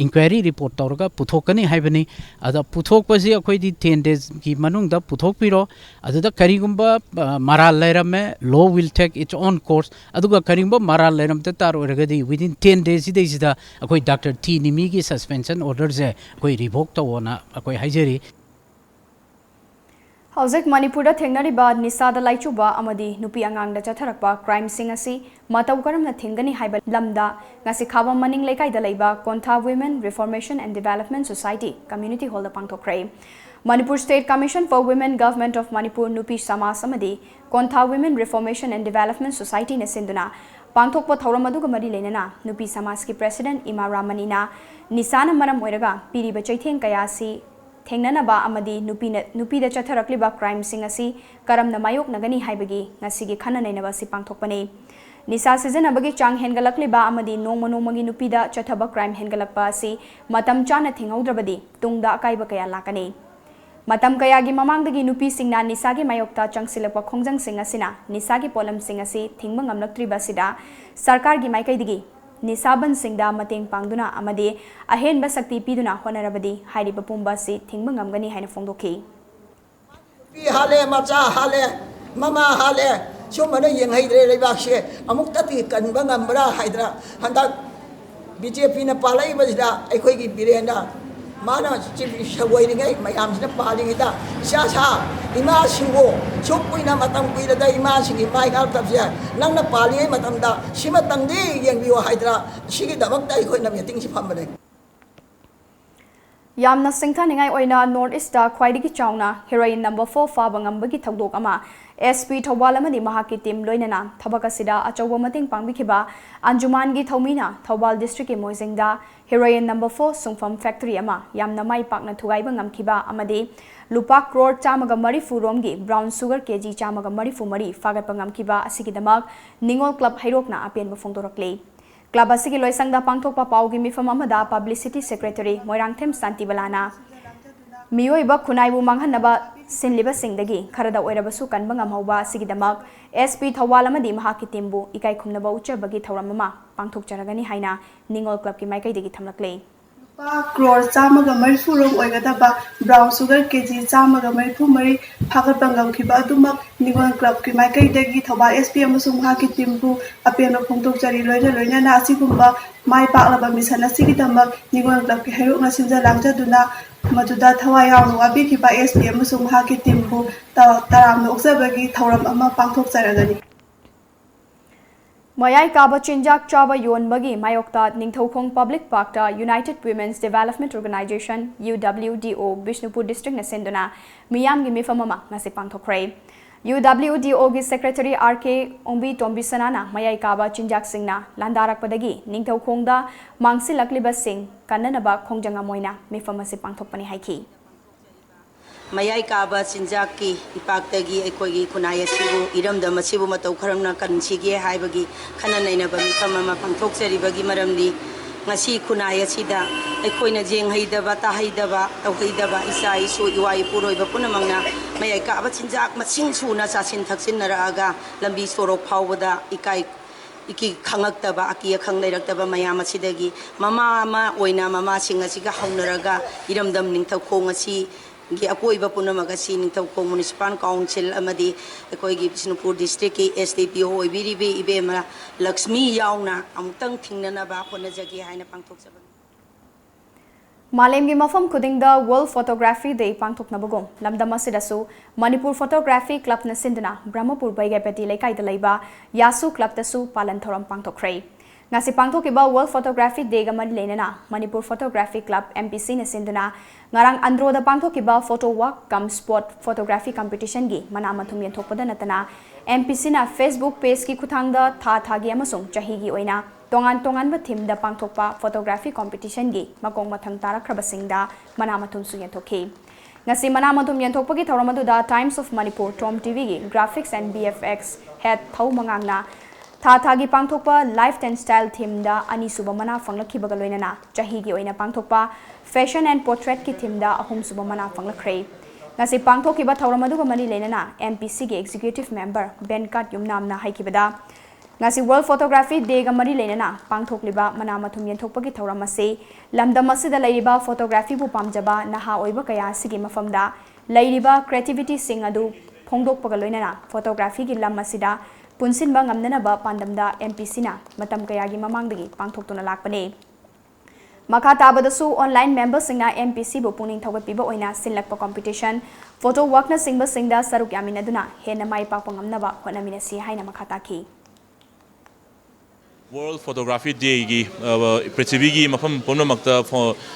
S16: inquiry report tawraga puthokani haibani ada puthokpasi akhoi di 10 days ki manung da puthokpiro aduda karigumba maral lairame law will take its own course aduga karingba maral lairam ta tar oragadi within 10 days da akhoi Dr. T Nimi gi suspension order je akhoi revoke tawona akhoi haijeri
S1: हौजिक मणिपुर थेंगनरिबा निसादा लाइचुबा अमदी नुपी अंगांगदा चथरकबा crime सिंग असि मतौ करमना थेंगनी हाइबा लमदा ngasi खाबा मनिंग लेकाइदा लेबा कोंथा women reformation and development society community hall दा पांगथोखरे Manipur state commission for women government of Manipur नुपी समाज अमदी कोंथा women reformation and development society ने सिंदुना पांगथोकपा थौरम अदुगा मरी लेना नुपी समाज की प्रेसिडेंट इमा रामनीना निसाना मरम ओइरगा पीरिबा चैथेंग कयासी थेंगननबा अमदी नुपीदा चथरक्लिबा क्राइम सिंग असि करमना मायोकनगनी हाइबगी ngasiगी खननैनबा सि पांगथोकपने निसा सिजनबगी चांग हेनगलक्लिबा अमदी नोमनोमगी नुपीदा चथबा क्राइम हेनगलक्पा असि मतम चाना थेंगौद्रबदी तुंगदा अकाइबा कया लाकने मतम कयागी ममांगदगी नुपी सिंगना निसागी मायोकता चंगसिलपा खोंजंग सिंग असिना निसागी पोलम सिंग असि थिंगबा ngamlaktriba सरकारगी माइकैदगी निसाबन सिंगदा मतेंग पांगदुना अमदे अहेनबा शक्ति पीदुना होनरबदी हाइरिबा पुंबा सि थिंगबा ngamgani हाइना फोंदोखी
S17: पी हाले मचा हाले ममा हाले सुमने यंगैद्रे लेबाक्से अमुक्तति कनबा ngambra हाइद्रा हंदा बीजेपी न पालाइबसिदा अखोइगी बिरेंदा माना चिफ सवैरिङै मयामसिना पालिङैदा इसा इमा सिंगो सुकुइना मतम कुइरदा इमा सिंगी माइगा तबसे नंगना पालिङै मतमदा सिमा तंगदि यंगबियो हाइद्रा सिगी दमकता अखोइना मीटिंग सि फमबने
S1: यामना सिंथानिङै ओइना नॉर्थ ईस्ट दा ख्वाइदिगी चाउना हेरोइन नंबर 4 फाबा ngambagi थौदोक अमा SP थौबाल अमदि महाकी टीम लोइनना थबक असिदा अचौबा मतेंग पांगबिखिबा अंजुमान की थौमीना थौबाल डिस्ट्रिक्ट के मोइजिंगदा हेरोइन नंबर 4 सुंगफम फैक्ट्री अमा यामना माइ पाकना थुगाइबा ngamkhiba अमदि लुपा क्रोर चामगा मरिफु रोमगी ब्राउन सुगर केजी चामगा मरिफु मरी फागतपा ngamkhiba असिगिदमक निंगोल क्लब हैरोकना अपेनबा फोंदोरक्ले क्लब असि लोइसंगदा पांगथोकपा पाउगी मिफम अमदा पब्लिसिटी सेक्रेटरी मोइरांगथेम शांतिबलाना मियोइबा खुनाइबु मांगहनबा सिनलिबा सिंगदगी खरदा ओइरबसु कनबा ngamhauba सिगिदमक एसपी थवाल अमदी महाकी टीमबु इकाई खुमनबा उच्चबगी थौरममा पांगथोकचरगनी हाइना निंगोल क्लब की माइकैदगी थमलकले
S18: क्रोर चामग मरिफुरों ओइगदबा ब्राउन शुगर केजी चामग मरिफुमरी फागतबंगम निगोन क्लब की माइकैदगी थौबा एसपी अमसुंग महाकी टीमबु अपेनो फोंदोकचरी लोइना असिगुंबा माइ पाकलबा मिशन असिगिदमक निगोन क्लब की हेरोना सिंजा लांगजदुना मदुदा थवाय यावनो अबिखिबा एसपी अमसुंग महाकी टीमबु तरामनो ओक्सबगी थौरम अमा पांगथोकचरगनी Mayai Kaba Chinjak Chaba Yonbagi Mayokta Ningthokong Public Parkta United Women's Development Organization UWDO Bishnupur District Nasenduna Miyam gi mifamama ngasi pangthokre UWDO gi Secretary RK Ombi Tombisanana Mayai Kaba Chinjak Singna Landarak Padagi Ningthokongda Mangsilakliba Sing Kananaba Kongjanga Moina mifamasi pangthokpani haiki
S19: Mayai Kaba Sinjaki Ipakagi Ekogi Kunaya Sibu Iram the Masibu Mato Karamna Kanchigi Haibagi Kananaina Bamikama Pangtok Seribagi Maramdi Masi Kunaya Sida Ekoina Jing Haidaba Tahaidaba Tawhidaba Isai Su Iwai Puro Ibapunamanga Mayai Kaba Sinjak Masin Suna Sasin Taksin Naraga Lambi Soro Powada Ikai Iki Kangaktaba Akia Kanglaktaba Mayama Sidagi Mama Oina Mama Singasiga Honaraga Iram Dam Ningta Kongasi gi akoiba punamagasi ningtawko municipal council amadi akoigi Bishnupur district ki SDPO oibiribi ibema Lakshmi yauna amtang thingnana ba khonajagi haina pangthokjaba
S1: Malemgi mafam kudingda World Photography Day pangthoknabagom lamdam asidasu Manipur Photography Club na sinduna Brahmapur baigapeti lekai dalaiba Yasu Club tasu palan thoram pangthokrai ngasi pangthokiba World Photography Day ga mari lenana Manipur Photography Club MPC na sinduna ngarang andro da pangthokiba photo walk cum spot photography competition gi manamathum yenthokpada natana MPC na Facebook page ki khuthangda thagi amasung chahi gi oina tongan ba theme da pangthokpa photography competition gi makong mathang tarakraba singda manamathum su yenthokhi ngasi manamathum yenthokpagi thoramadu da Times of Manipur TOMTV gi graphics and BFX head thau mangangna Thagi pangthokpa life and style theme da ani suba mana fanglakhibaga loinana chahi gi oina pangthokpa fashion and portrait ki theme da ahum suba mana fanglakhrei ngasi pangthokiba thauramadu ga mani lenana MPC gi executive member Benkat Yumnamna haikibada ngasi World Photography Day ga mari lenana pangthokliba mana mathum yenthokpa gi thauramase lamdam asida leiriba photography bu pamjaba naha oiba kaya sigi mafamda leiriba creativity sing adu phongdokpa ga loinana photography gi lam asida Punsinba ngamnanaba pandamda MPC na matam kayagi mamangdagi pangthoktuna lakpane makha tabadasu online member singna MPC bu puning thawatpiba oina sinlakpa competition photo walk na singba singda saruk yaminaduna hena mai pakpa ngamnaba honaminasi haina makha taki
S20: World Photography Day gi Prithvi gi mafam punamakta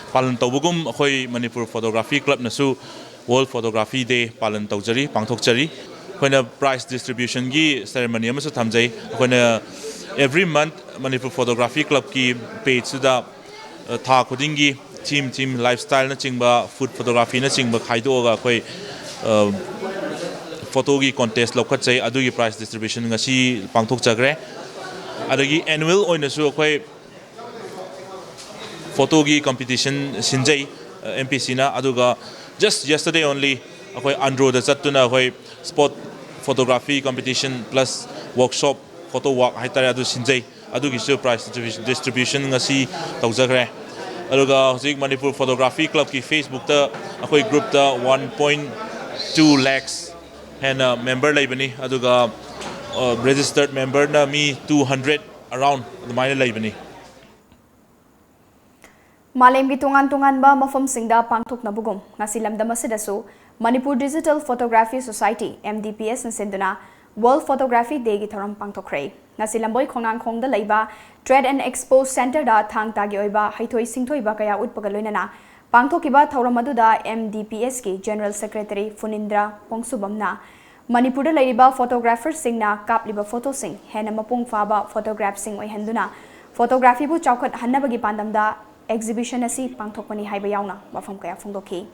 S20: palan tawbugum akhoi Manipur Photography Club nasu World Photography Day palan tawjari pangthokjari when prize distribution gi ceremony amasu thamjai when every month Manipur Photography Club ki page da tha khuding gi team lifestyle na chingba food photography na chingba khaido ga koi photo gi contest lokhat chai adu gi prize distribution ngasi pangthok chagre adagi annual oina su koi photo gi competition sinjai MPC na aduga just yesterday only koi andro da chatuna koi spot photography competition plus workshop photo walk haitare adu sinjai adu gi su prize distribution ngasi tawjagre aduga hojik Manipur Photography Club ki Facebook ta akoi group ta 1.2 lakhs and member laibani aduga registered member na mi 200 around the minor laibani
S1: Malemgi tungan ba mafam singda pangthok nabugum ngasi lamdam asidasu Manipur Digital Photography Society MDPS na sinduna World Photography Day gi thoram pangthokhrei ngasi lamboi khongang khongda leiba Trade and Expo Center da thang tagi oiba haithoi singthoi ba kaya utpaga loinana pangthokiba thoramadu da MDPS ki General Secretary Funindra Pongsubamna Manipur da leiriba photographer singna kapliba photo sing hena mapung faba photograph sing oihanduna photography bu chawkhat hannabagi pandamda exhibition asi pangthokpani haiba yauna mafam kaya phongdokhi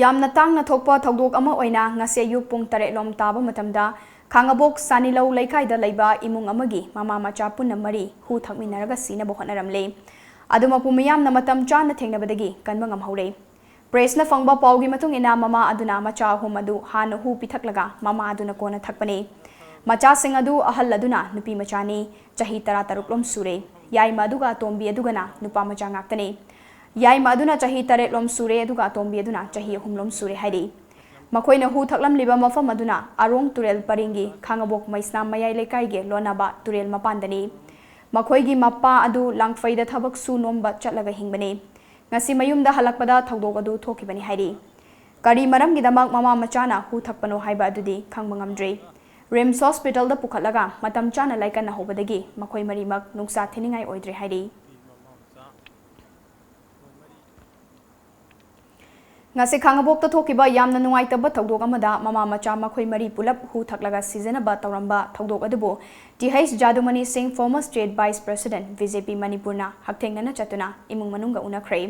S1: ꯌꯥꯝꯅ ꯇꯥꯡꯅ ꯊꯣꯛꯄ ꯊꯧꯗꯣꯛ ꯑꯃ ꯑꯣꯏꯅ ꯉꯁꯤ ꯑꯌꯨꯛ ꯄꯨꯡ 8 ꯂꯣꯝ ꯇꯥꯕ ꯃꯇꯝꯗ ꯈꯥꯡꯉꯕꯣꯛ ꯁꯥꯅꯤꯂꯧ ꯂꯩꯀꯥꯏꯗ ꯂꯩꯕ ꯏꯃꯨꯡ ꯑꯃꯒꯤ ꯃꯃꯥ ꯃꯆꯥ ꯄꯨꯟꯅ 3 ꯍꯨ ꯊꯛꯃꯤꯟꯅꯔꯒ ꯁꯤꯅꯕ ꯍꯣꯠꯅꯔꯝꯂꯦ ꯑꯗꯨ ꯃꯄꯨ ꯃꯤꯌꯥꯝꯅ ꯃꯇꯝ ꯆꯥꯅ ꯊꯦꯡꯅꯕꯗꯒꯤ ꯀꯟꯕ ꯉꯝꯍꯧꯔꯦ ꯄ꯭ꯔꯦꯁꯅ ꯐꯪꯕ ꯄꯥꯎꯒꯤ ꯃꯇꯨꯡ ꯏꯟꯅ ꯃꯃꯥ ꯑꯗꯨꯅ ꯃꯆꯥ ꯑꯍꯨꯝ ꯑꯗꯨ ꯍꯥꯟꯅ ꯍꯨ ꯄꯤꯊꯛꯂꯒ ꯃꯃꯥ ꯑꯗꯨꯅ ꯀꯣꯟꯅ ꯊꯛꯄꯅꯤ ꯃꯆꯥꯁꯤꯡ ꯑꯗꯨ ꯑꯍꯜ ꯑꯗꯨꯅ ꯅꯨꯄꯤ ꯃꯆꯥꯅꯤ ꯆꯍꯤ 13 ꯂꯣꯝ ꯁꯨꯔꯦ ꯌꯥꯏꯃ ꯑꯗꯨꯒ ꯑꯇꯣꯝꯕꯤ ꯑꯗꯨꯒꯅ ꯅꯨꯄꯥ ꯃꯆꯥ ꯉꯥꯛꯇꯅꯤ ꯌꯥꯏꯃ ꯑꯗꯨꯅ ꯆꯍꯤ 8 ꯂꯣꯝ ꯁꯨꯔꯦ ꯑꯗꯨꯒ ꯑꯇꯣꯝꯕꯤ ꯑꯗꯨꯅ ꯆꯍꯤ 3 ꯂꯣꯝ ꯁꯨꯔꯦ ꯍꯥꯏꯔꯤ ꯃꯈꯣꯏꯅ ꯍꯨ ꯊꯛꯂꯝꯂꯤꯕ ꯃꯐꯝ ꯑꯗꯨꯅ ꯑꯔꯣꯡ ꯇꯨꯔꯦꯜ ꯄꯔꯤꯡꯒꯤ ꯈꯥꯡꯉꯕꯣꯛ ꯃꯩꯁꯅꯥꯝ ꯃꯌꯥꯏ ꯂꯩꯀꯥꯏꯒꯤ ꯂꯣꯅꯥꯕ ꯇꯨꯔꯦꯜ ꯃꯄꯥꯟꯗꯅꯤ ꯃꯈꯣꯏꯒꯤ ꯃꯄꯥ ꯑꯗꯨ ꯂꯥꯡꯐꯩꯗ ꯊꯕꯛ ꯁꯨ ꯅꯣꯝꯕ ꯆꯠꯂꯒ ꯍꯤꯡꯕꯅꯤ ꯉꯁꯤ ꯃꯌꯨꯝꯗ ꯍꯜꯂꯛꯄꯗ ꯊꯧꯗꯣꯛ ꯑꯗꯨ ꯊꯣꯛꯈꯤꯕꯅꯤ ꯍꯥꯏꯔꯤ ꯀꯔꯤ ꯃꯔꯝꯒꯤꯗꯃꯛ ꯃꯃꯥ ꯃꯆꯥꯅ ꯍꯨ ꯊꯛꯄꯅꯣ ꯍꯥꯏꯕ ꯑꯗꯨꯗꯤ ꯈꯪꯕ ꯉꯝꯗ꯭ꯔꯤ ꯔꯤꯝꯁ ꯍꯣꯁꯄꯤꯇꯥꯜꯗ ꯄꯨꯈꯠꯂꯒ ꯃꯇꯝ ꯆꯥꯅ ꯂꯥꯏꯀꯟꯅ ꯍꯧꯕꯗꯒꯤ ꯃꯈꯣꯏ ꯃꯔꯤꯃꯛ ꯅꯨꯡꯁꯥ ꯊꯤꯅꯤꯡꯉꯥꯏ ꯑꯣꯏꯗ꯭ꯔꯦ ꯍꯥꯏꯔꯤ ngasi khangabok ta thokiba yamna nungaitaba thogdok amada mama macha makhoi mari pulap hu thaklaga seasonaba tawramba thogdok adubo TH Jadumani Singh former state vice president BJP Manipurna hakthengna chatuna imung manunga unakhre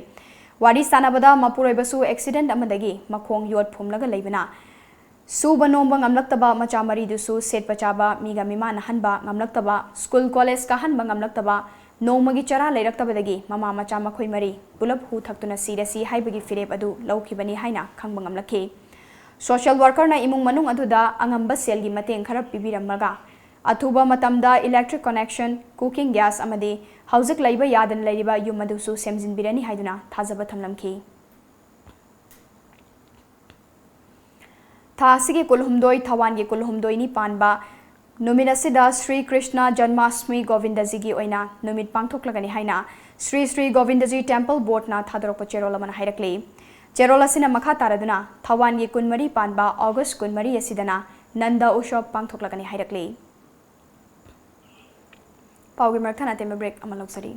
S1: wari sanabada mapuroibasu accident amadagi makhong yot phumlaga leibana suba nomba ngamlaktaba macha mari dusu set pachaba miga mimana hanba ngamlaktaba school college ka hanba ngamlaktaba नोमगी चरा लेरक्तबदगी mama मचा मखोई मरी pull-up who थक्तुना सीरसी हाइबगी फिरेप अदु लौखिबनी हाइना खंगबा ngamlakhi social worker ना इमुंग मनुंग अदुदा अंगंबा सेलगी mateeng खरा पिबिरमगा अथुबा मतमदा electric connection cooking gas अमदे हौजिक लैबा यादन लैरिबा yum अदुसु सेमजिनबिरनी हाइदुना थाजबा थमलमखि थासिगी कुलहुमदोई थवानगी कुलहुमदोई नि Panba नुमिनसिदा Shri Krishna Janmashtami Govindji ओइना नुमित पांगथोक्लगनी हाइना Shri Shri Govindji temple board ना थादरप चेरोल मन हाइरकले चेरोल असिना मखा तारदुना थवानगी कुनमरी पानबा अगस्त कुनमरी असिदना नंदा उत्सव पांगथोक्लगनी हाइरकले पाउगी मरथना तेम break अमलौसरी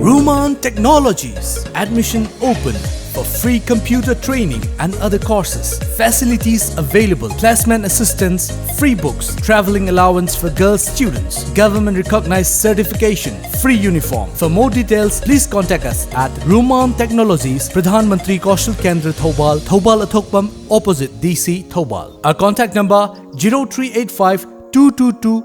S13: Ruman Technologies admission open for free computer training and other courses. Facilities available: placement assistance, free books, traveling allowance for girls students, government recognized certification, free uniform. For more details, please contact us at Ruman Technologies, Pradhan Mantri Kaushal Kendra Thobal, Thobal Athokpam, opposite DC Thobal. Our contact number 0385 222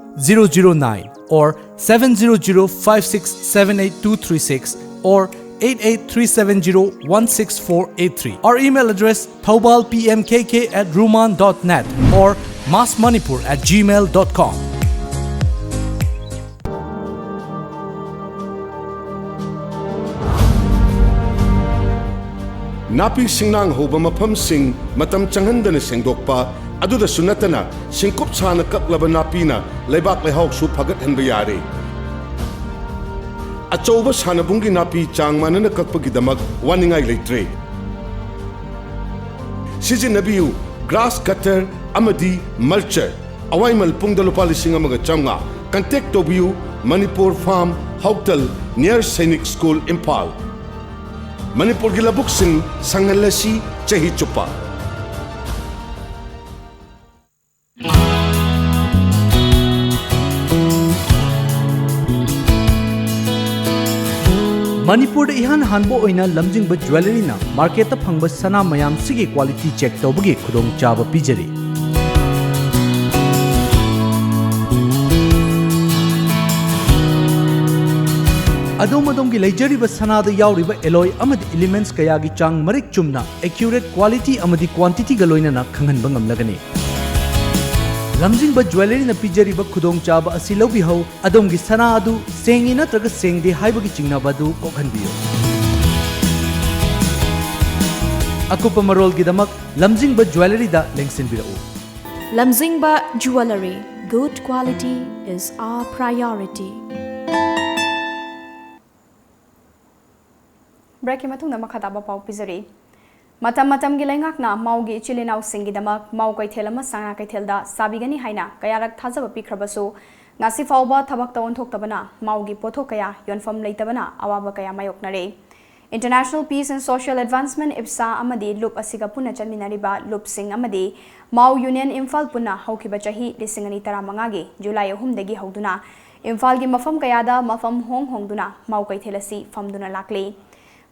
S13: 009 or 70056782236 or 8837016483. Our email address thobalpmkk@ruman.net or massmanipur@gmail.com.
S21: Napi singnang hoba mafam sing matam changhandana sengdokpa aduda sunatana singkup chana kaklaba napina leibak lehauk su phagat hanba yare achouba sanabungi napi changmanana kakpagi damak waningai leitre sijinabiu grass cutter amadi mulcher awaimal pungda lupa lising amaga chamga contact tobiu Manipur Farm Hotel near Sainik School Impal Manipur gilabuk sing sangalasi chahi chupa
S13: Manipur ihan hanbo oina lamjingba jewelry na market ta phangba sana mayam sigi quality check tawbagi khudong chaba pijari Adom gi leijariba sana da yauriba alloy amadi elements kaya gi chang marik chumna accurate quality amadi quantity ga loina na khanghanba ngamlagani lamjingba jewelry na pijariba khudong chaba asi lobi ho adom gi sana adu sengi natraga sengde haibagi chingnaba du kokhanbiyo akupa marol gi damak lamjingba jewelry da lengsinbirao
S22: Lamjingba Jewelry, good quality is our priority.
S1: Break matung na makataba pau pizari matam gi lengakna maugi chilinau singidamak mau kaithelama sanga kaithelda sabigani haina kayarak thajaba pikhrabasu ngasi fauba thabak ta onthoktabana maugi pothok kaya yonfam leitabana awaba kaya mayoknare International Peace and Social Advancement IPSA amadi loop asiga puna chaminariba loop sing amadi mau Union Imphal puna haukiba chahi 2015 gi July 3 dagi hauduna Imphal gi mafam kayada mafam hongduna mau kaithelasi famduna lakle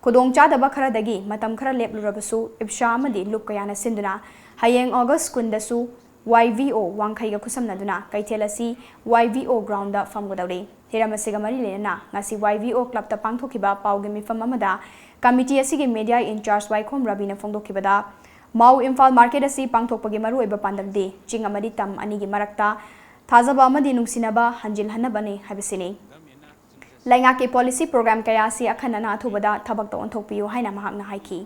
S1: Kudong chadaba kharadagi matam khara leplurabasu ibsha amadi lup kayana sinduna hayeng August kundasu YVO wangkhaiga khusamnaduna kaithelasi YVO ground da famgodawri hiramasiga mari lena ngasi YVO club ta pangthokiba paugi mifam amada committee asigi media in charge Waikhom Rabina fongdokibada Mau Imphal market asi pangthokpagi maru oiba pandamde ching amadi tam anigi marakta thazaba amadi nungsinaba hanjil hanabani habisini Lainga ke policy program kaya si akhanana athubada thabak to onthokpiu haina mahakna haiki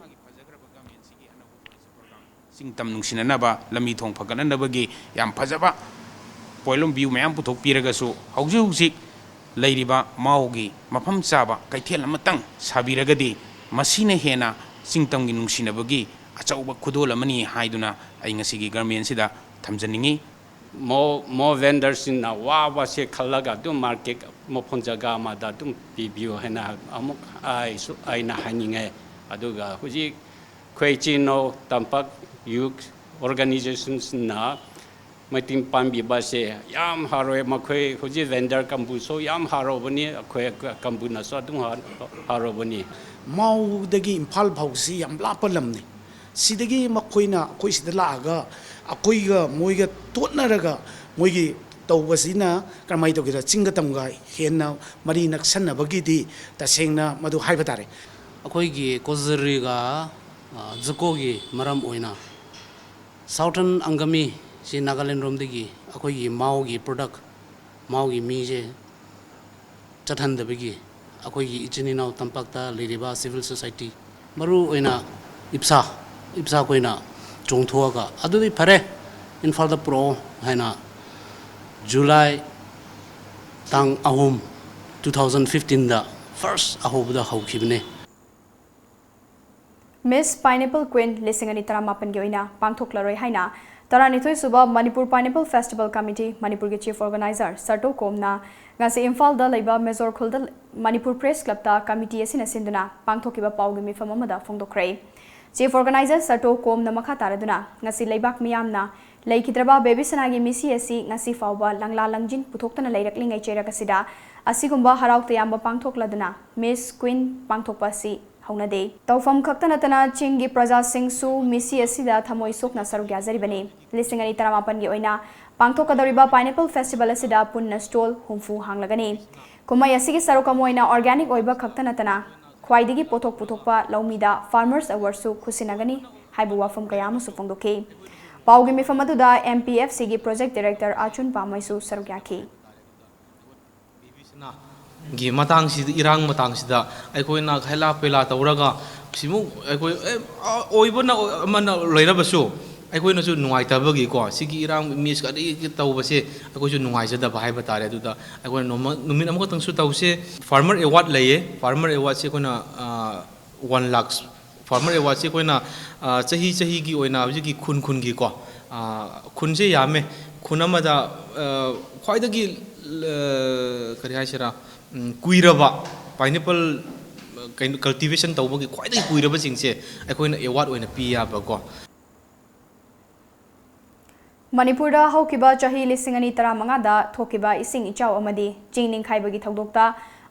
S2: sing tam nungsinanaba lami thong phagananabagi yam phajaba poilom view mayam puthok piragasu hauji hauji leiriba maugi mafam chaba kaithel amatang sabiragadi masina hena singtamgi nungsinabagi achauba khudol amani haiduna ai ngasigi government sida thamjaningi
S3: more vendors in a wawa se khalaga du market mo phonjaga ma da dum pibio hena amuk ai na haninge aduga huji khwechino tampak youth organizations na meeting pambi ba se yam haroi makhoi huji vendor kambu so yam haro bani khoi kambu na so dum haro bani
S23: mau dagi imphal phausi yam lapalamni sidagi makhoina khoi sida laaga akoiga moiga totnaraga moigi tawbasina karmai tawgira chinga tamga henna mari naksanna bagidi tasengna madu haiba tare
S24: akoigi kozriga zukogi maram oina southern angami si Nagaland romdagi akoigi maugi product maugi mije chathandabagi akoigi ichinina tampakta liriba civil society maru oina ipsa koina chongthoga adudi phare Imphal da pro haina July tang ahum 2015 da first ahobuda haukhibne
S1: Miss Pineapple Queen lisingani taramapan ge oina pangthoklaroi haina taranithoi suba Manipur Pineapple Festival Committee Manipur ge chief organizer Sarto Komna ngasi Imphal da leiba Major Khulda Manipur Press Club ta committee asina sinduna pangthokiba paugi mifam amada fongdokrai Chief Organizer Sarto Komna makha taraduna ngasi leibak miyamna leikidraba baby sanagi misi asi ngasi fawba langla langjin puthoktana leiraklingai cherakasida asigumba harau tayamba pangthokladuna Miss Queen pangthokpa si haunade tawfam khaktanatana chingi praja singh su misi asida thamoi sokna sarugya jaribani lisingani taramapan ge oina pangthokadariba Pineapple Festival asida punna stall humfu hanglagani kumai asigi sarukamoina organic oiba khaktanatana Khwaidigi pothok puthokpa laumida Farmers Award su khusinagani haibu wafam kayama su fongdoke paugi mifam aduda MPFC gi project director Achun Pamai su sarugyaki
S25: gi matang si irang matang sida aikoina khaila pela tawraga simu aikoi oibona amana loirabasu aikoina su nungai tabagi ko sigi irang miss ka ri tawbase aikoi su nungai jada bai batare aduda aikoi numin amko tangsu tawse farmer award laye farmer award se koina 1 lakh farmer award se koina chahi gi oina hujiki khun gi ko khun se yame khunamada khwaidagi kari haisira kuiraba pineapple cultivation tawbagi khwaidagi kuiraba singse aikoina award oina piya ba ko
S1: Manipur da haukiba chahi lisingani taramanga da thokiba ising ichau amadi chingning khaibagi thodokta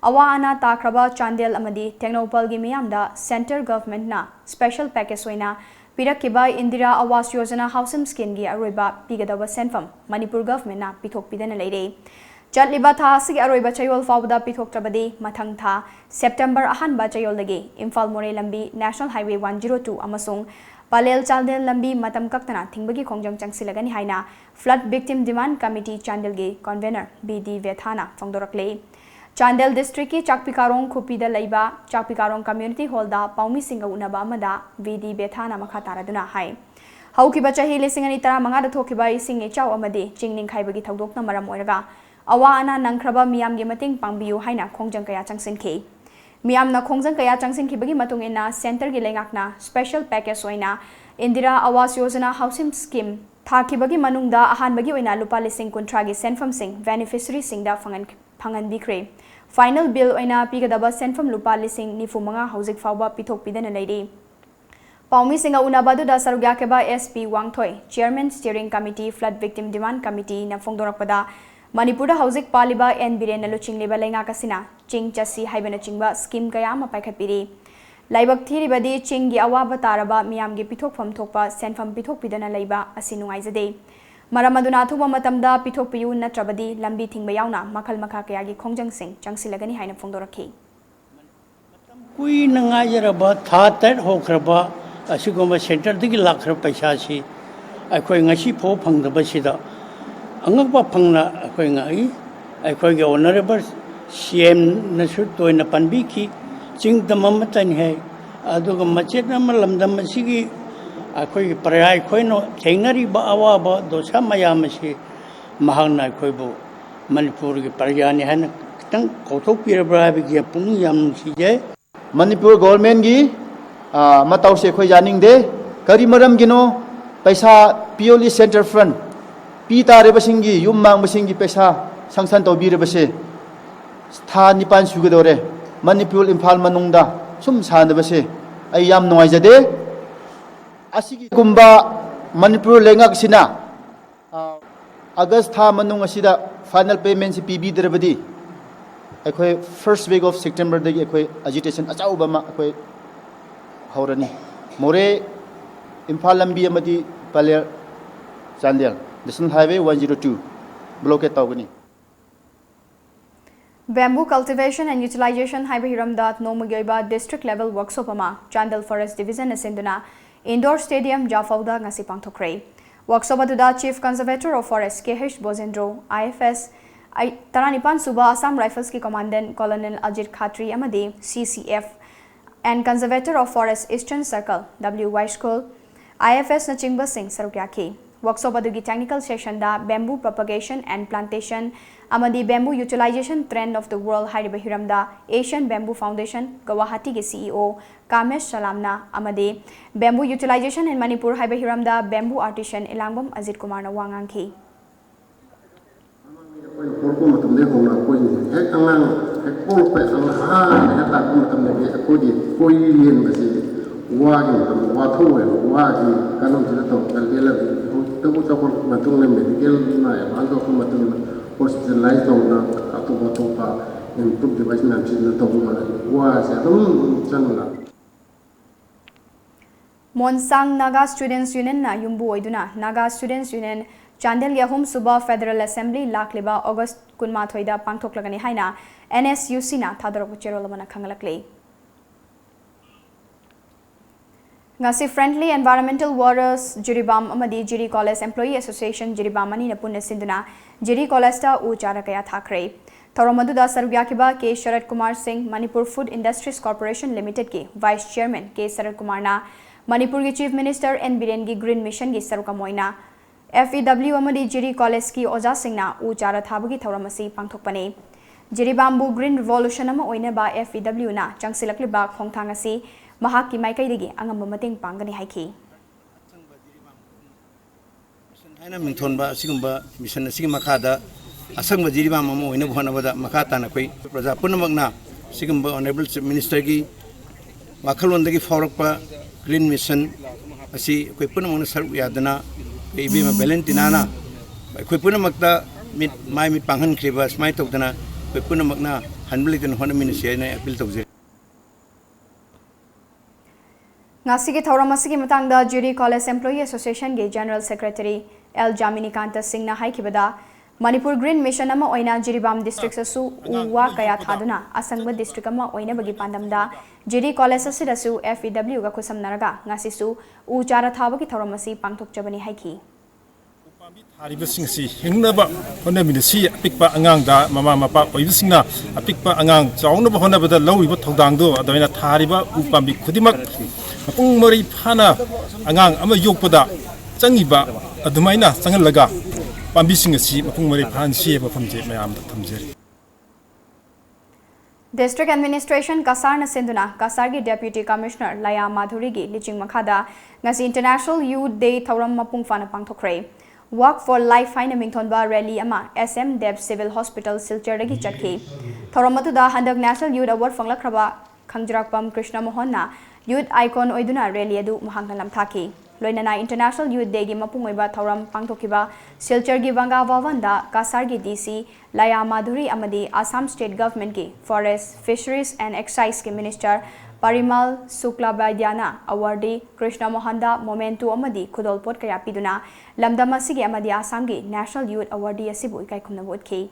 S1: awa ana takraba Chandel amadi Technopal gi miyam da center government na special package oina pirakiba Indira Awas Yojana housing scheme gi aroiba pigadawa senfam Manipur government na pithok pidana leire chatliba tha asigi aroiba chayol fawda pithok trabadi mathang tha September ahan ba chayol lagi Imphal More lambi National Highway 102 amasung Palel Chandel lambi matam kaktana thingbagi khongjang changsilagani haina flood victim demand committee Chandel ge convener BD Vethana fongdorakle Chandel district ki Chakpikarong khupi da leiba Chakpikarong community hall da paumi singa unaba amada BD Vethana makha taraduna hai haukiba chahi lisingani tara manga da thokiba ising echau amade chingning khaibagi thodokna maram oiraga awa ana nangkraba miyam ge mating pangbiu haina khongjang kaya changsinke Miyamna khongjang kaya changsinkhibagi matungina center gi lengakna special package oina Indira Awas Yojana housing scheme thakibagi manungda ahanbagi oina lupa lising kuntra gi senfam sing beneficiary singda phangan bikre final bill oina pigadaba senfam lupa lising nifumanga hojik fawba pithok pidana leiri Paumi singa unabadu da sarugya keba SP Wangthoi chairman steering committee flood victim demand committee na fongdorakpada Manipur hojik paliba N Biren luching leba lenga kasina ching chasi haibana chingba scheme kaya ma paikhatpiri Laibak thiribadi chingi awaba taraba miyamgi pithokpham thokpa senpham pithokpidana leiba asi nungaijade. Maramaduna thuba matamda pithokpiyu natrabadi lambi thingba yauna makhal makha kayagi khongjang changsilagani haina phongdorakhi.
S4: Kui nangajara thatar hokraba asigoma center digi lakhra paisa si akhoi ngasi pho phangdaba sida angakpa phangna akhoi ngai akhoi ge honorable CM nasu toina panbi ki ching damamatan hai aduga machetna malamdam sigi akhoi parayai khoino thengnari ba awa ba dosa mayam si mahangna akhoi bo Manipur gi parayani han kitang kothok pirabra bi gi pung yam sije
S5: Manipur government gi matau se khoi janing de kari maram gino paisa purely center front pi tare basingi yum mang basingi paisa sanction to bi re base tha nipan sugadore Manipur Imphal manungda sum san base ai yam noi jade asigi kumba Manipur lengak sina August tha manung asida final payment si PB derbadi akhoi first week of September dagi akhoi agitation achauba ma akhoi haurani more Imphal lambi amadi Paler Chandel National Highway 102 blockade tawgani.
S1: Bamboo cultivation and utilization haiba hiramda nomugoiba district level workshop ama Chandel Forest Division asinduna indoor stadium Jafauda ngasi pangthokre. Workshop aduda Chief Conservator of Forest KH Bozendro IFS Taranipan Suba Assam Rifles ki Commandant Colonel Ajit Khatri amadi CCF and Conservator of Forest Eastern Circle WY School IFS Nachingba Singh Sarukyaki. Workshop adugi technical session da bamboo propagation and plantation amadi bamboo utilization trend of the world haiba hiramda Asian Bamboo Foundation Guwahati ge CEO Kamesh Salamna amadi bamboo utilization in Manipur haiba hiramda bamboo artisan Ilangbam Ajit Kumar na wangangki. Monsang Naga Students Union na yumbu oiduna Naga Students Union Chandel Yahum Suba Federal Assembly Lakliba August Kunma Thoida Pangthoklagani haina NSUC na Thadorok Cherolamana Khangalakle. Ngasi Friendly Environmental Warriors Jiribam amadi Jiri College Employee Association Jiribam ani napuna sinduna Jiri College ta u charakaya thakre. Thoromaduda Sarugyakiba K Sharat Kumar Singh Manipur Food Industries Corporation Limited ke Vice Chairman K Sarat Kumar na Manipur ki Chief Minister N Biren ki Green Mission ki Sarukamoina FEW amadi Jiri College ki Oja Singh na u chara thabagi thoramasi pangthokpane. Jiri Bamboo Green Revolution ama oina ba FEW na changsilakliba khongthangasi mahak ki maikaidagi angamba mating pangani haiki.
S6: Aina mingthonba sigumba mission sigim makhada asangba Jiribam ama oina bhanabada makhata na koi praja punamakna sigumba honorable chief minister gi wakhalondagi faurakpa green mission asi koi punamakna saruk yadana Ibima Valentina na koi punamakta mit mai mit panghan khriba smai tokdana koi punamakna hanblitin hona ministry na appeal tokje.
S1: Ngasigi Thauramasi ki matangda Jiri College Employee Association ge General Secretary L Jamini Kanta Singh na haikibada Manipur Green Mission ama oina Jiribam district asu uwa kaya thaduna asangba district ama oina bagi pandamda Jiri College asidasu FEW ga khusamnaraga ngasisu u chara thabagi Thauramasi pangthokjabani haiki.
S8: Haribasingsi hingnaba honaminasi apikpa angangda mama mapa oibisingna apikpa angang chawnaba honabada lawiba thodangdo adoina thariba upambi khudimak mapung mari phana angang ama yokpada changiba adumaina changallaga pambisingasi mapung mari phan sieba famje mayamda thamjeri.
S1: District Administration Kasar na sinduna Kasar gi Deputy Commissioner Laya Madhuri gi liching makhada ngasi International Youth Day thauram mapung fana pangthokre. Walk for Life haina mingthonba rally ama SM Dev Civil Hospital Silchar dagi chatki. Thoramatuda handak National Youth Award fanglakhraba Khangjarakpam Krishna Mohan na Youth Icon oiduna rally adu mahangna lamthaki. Loinana International Youth Day gi mapungoiba thoram pangthokiba Silchar gi Banga Vavanda Kasar gi DC Laya Madhuri amadi Assam State Government ki Forest, Fisheries and Excise ki Minister Parimal Suklabaidhyana awardee Krishna Mohanda Momentu amadi Kudolpot kaya piduna lamdam asigi amadi Assamgi National Youth Awardee asibu ikaikumna wotki.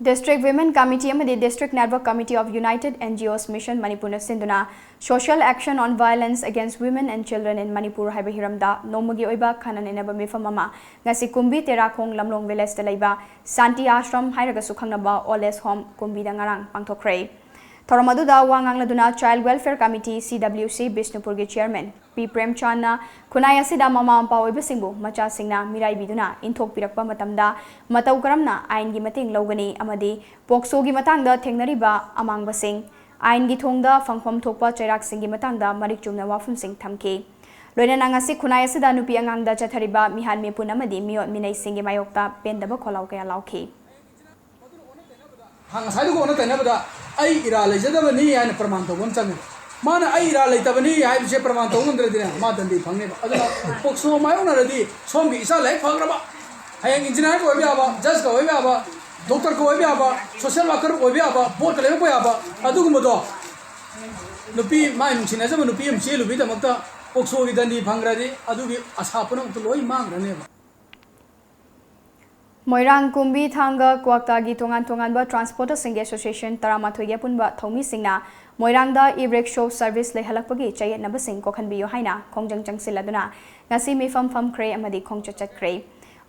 S1: District Women Committee amadi District Network Committee of United NGOs Mission Manipur Sinduna Social Action on Violence Against Women and Children in Manipur haiba hiramda nomagi oiba khananenaba mifam ama ngasi kumbi terakong lamlong village da laiba Santi Ashram hairaga sukhangnaba Oles Home kumbi da ngarang pangthokre Thoramaduda wangangladuna Child Welfare Committee CWC Bishnupurgi Chairman P Premchandna khunai asida mama ampa oibasingbu macha singna mirai biduna inthok pirakpa matamda matau karamna ain gi mating logani amadi pokso gi matangda thengnariba amangba sing ain gi thongda fangpham thokpa chairak sing gi matangda marik chumna wafum sing thamke loina ngasi khunai asida nupi angangda chathariba mihan mepun amadi miot minai sing gi mayokta pendaba kholau kaya lauki
S7: hang sai ko na tanabada ai ira lejadabani aina praman tawon chang mana ai ira leitabani ai se praman tawon dredina ma dandi phangne aduna pokso mayona radi somgi isa lai phangraba hayang engineer ko obi aba judge ko obi aba doctor ko obi aba social worker ko obi aba board ko lebe ko aba adugumodo nupi mai mchina jaba nupi mche lubi damakta pokso gi dandi phangradi adugi asapana to loi mangrane
S1: Moirang Kumbi Thanga Kwaktagi Tongan Tonganba Transporter Singh Association Taramathoige Punba Thomi Singna Moirangda e-rickshaw service lehalakpagi chayet naba sing kokhanbiyo haina khongjang changsiladuna ngasi mifam fam kre amadi khongchachat kre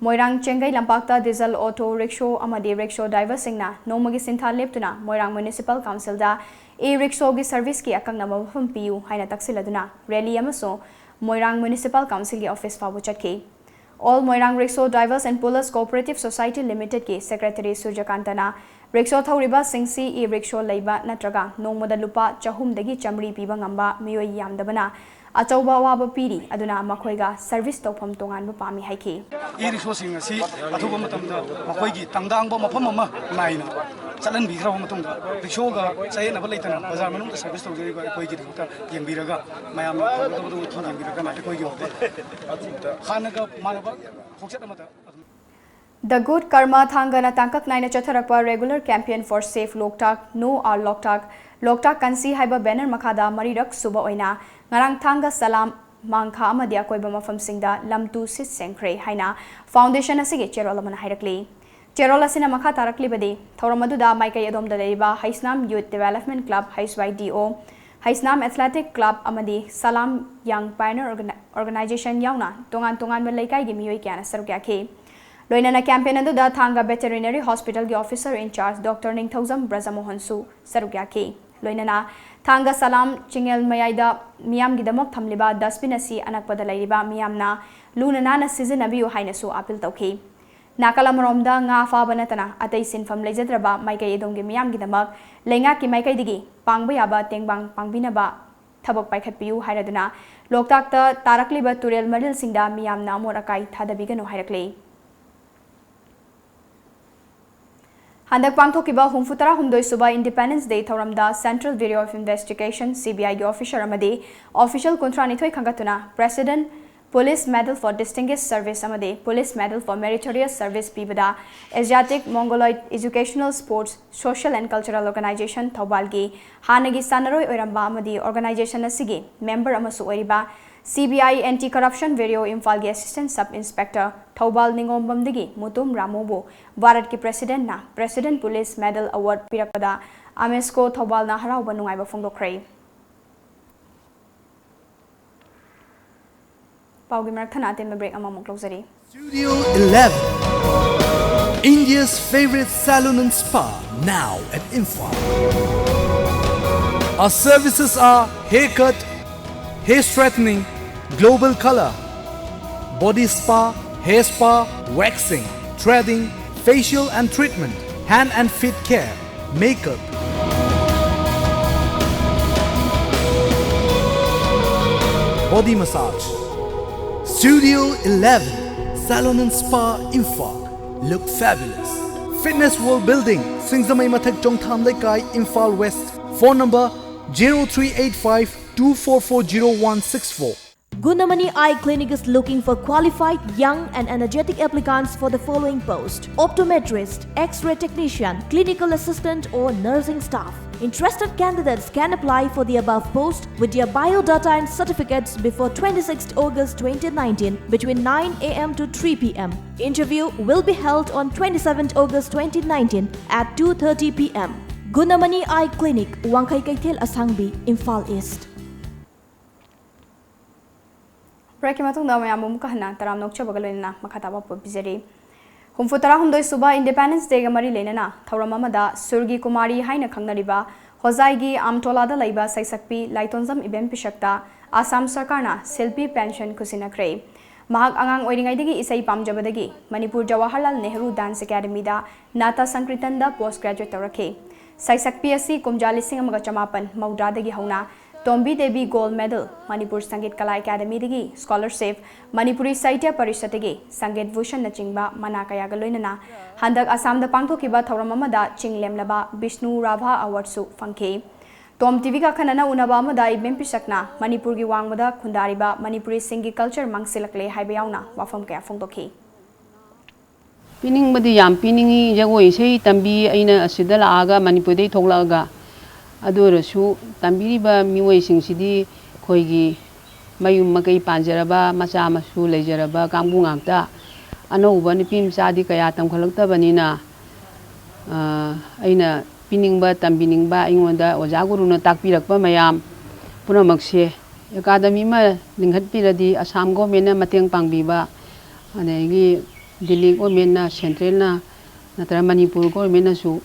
S1: Moirang Chengai Lampakta diesel auto rickshaw amadi rickshaw driver singna nomagi sintha leptuna Moirang Municipal Council da e-rickshaw gi service ki akangna mafam piyu haina taksiladuna rally amaso Moirang Municipal Council gi office fabu chatki All Moirang Rickshaw Drivers and Pullers Cooperative Society Limited ki Secretary Surjakantana Rickshaw Thawriba Singsi e-rickshaw leiba natraga nongmoda lupa chahum dagi chamri piba ngamba miyoi yamdabana achauba waba piri aduna makhoiga service tawpham tongan bu pami haiki
S23: e-rickshaw sing asi athuba matamda makhoigi tangdangba mafam ama naina chalan bikhra matumda rickshaw ga chai na balaitana bazar manum service tawjeri ga koigi dukta yengbiraga mayam tawdu thon yengbiraga na koigi hote khanaga manaba khokchat amata
S1: The Good Karma Thangana Tangkak Naina Chatharakpa Regular Campaign for Safe Loktak No Our Loktak Loktak Kansi Haiba Banner Makada Marirak Suba Oina Ngarang Thanga Salam Mangkha Amadi Akoiba Mafam Singda Lamtu Sit Sengkre Haina Foundation Asige Cherolamana Hairakli Cherola Sina Makha Tarakli Badi Thoramaduda Maikai Adom Daliba Haisnam Youth Development Club HYDO Haisnam Athletic Club Amadi Salam Young Pioneer Organization Yauna Tongan Tongan Balaikai Gimiyoi Kiana Sarukaki Loinana campaign and the Thanga Veterinary Hospital the officer in charge Dr. Ningthauzam Brazamohansu Sarugyaki. Loinana Thanga Salam Chingel Mayaida Miam Gidamak Tamliba Daspinasi Anakpada Laiba Miamna Lunana Season Abiu Hainasu Apil Toki. Nakalamaromda Nga Fabanatana Atay Sinfam Lejadraba Maika Edongi Miam Gidamak Lenga Ki Maika Digi Pangbayaba Tengbang Pangbinaba Tabak Paikat Piu Hairaduna Loktakta Tarakliba Turel Maril Singda Miamna Morakai Tadabigano Hairakli. Handak pangthokiba humfutara humdoi suba Independence Day thoramda Central Bureau of Investigation CBI gi officer amade official kontrani thoi khangatuna President Police Medal for Distinguished Service amade Police Medal for Meritorious Service pibada Asiatic Mongoloid Educational Sports Social and Cultural Organization Thobal gi hanagi sanaroi oiramba amade organization asigi member amasu oiriba CBI Anti-Corruption Bureau Imphal Assistant Sub-Inspector Thobal Ningombamdagi Mutum Ramobu Bharat ki President na President Police Medal Award pirakpada Amesco Thobal na harauba nungaiba phongdokre Paugi Marthana tem break amamok logzari
S13: Studio 11 India's favorite salon and spa now at Imphal. Our services are haircut, hair straightening, global color, body spa, hair spa, waxing, threading, facial and treatment, hand and feet care, makeup. Body massage. Studio 11, Salon and Spa Imphal. Look fabulous. Fitness World Building, Singzamai Mathak Chongtham Lekai, Imphal West. Phone number 0385 2440164.
S22: Gunamani Eye Clinic is looking for qualified, young and energetic applicants for the following post: optometrist, X-ray technician, clinical assistant or nursing staff. Interested candidates can apply for the above post with their biodata and certificates before 26th August 2019 between 9 a.m. to 3 p.m. Interview will be held on 27th August 2019 at 2:30 p.m. Gunamani Eye Clinic, Wangkai Kaithel Asangbi, Imphal East.
S1: Break matungda mayam mukahna taram nokcha bagalena makataba pobizeri. Humfutara humdoi suba Independence Day gamari lenana thauram amada Surgi Kumari haina khangnariba Hozaigi Amtolada laiba saisakpi Laitonzam ibem pishakta Assam Sarkarna Silpi pension kusinakre. Mahak angang oiringaidagi isai pamjabadagi Manipur Jawaharlal Nehru Dance Academy da Nata Sankritanda postgraduate taurake. Saisakpi asi kumjali singamaga chamapan maudradagi hauna Tombi Devi Gold Medal, Manipur Sangit Kala Academy digi Scholarship, Manipuri Saitya Parishatagi, Sangit Bhushan Nachingba, Manakaya Galoinana, Handak Assam the Pangto Kiba Tauramamada, Chinglem Laba, Vishnu Rabha Awardsu, Funke. TOMTV ka Kanana Unabama da Ibem Pishakna, Manipurgi Wangmada, Kundariba, Manipuri Singi culture Mangsilakle, Haibayauna, Wafam Kaya Fungdoki.
S9: Pining Badi Yam Piningi, Jago say Tambi, Aina Sidala Aga, Manipuri Tolaga. Adurasu tambiriba miwaising sidi koigi mayum makai panjaraba macha masu lejaraba kambung angta anouba ni pim sadi kaya tam khalakta banina aina piningba tambiningba ingonda oja guruna takpirakpa mayam punamakse academy ma linghatpiradi Assam government na mateng pangbiba anegi Delhi government na central na natra Manipur government na su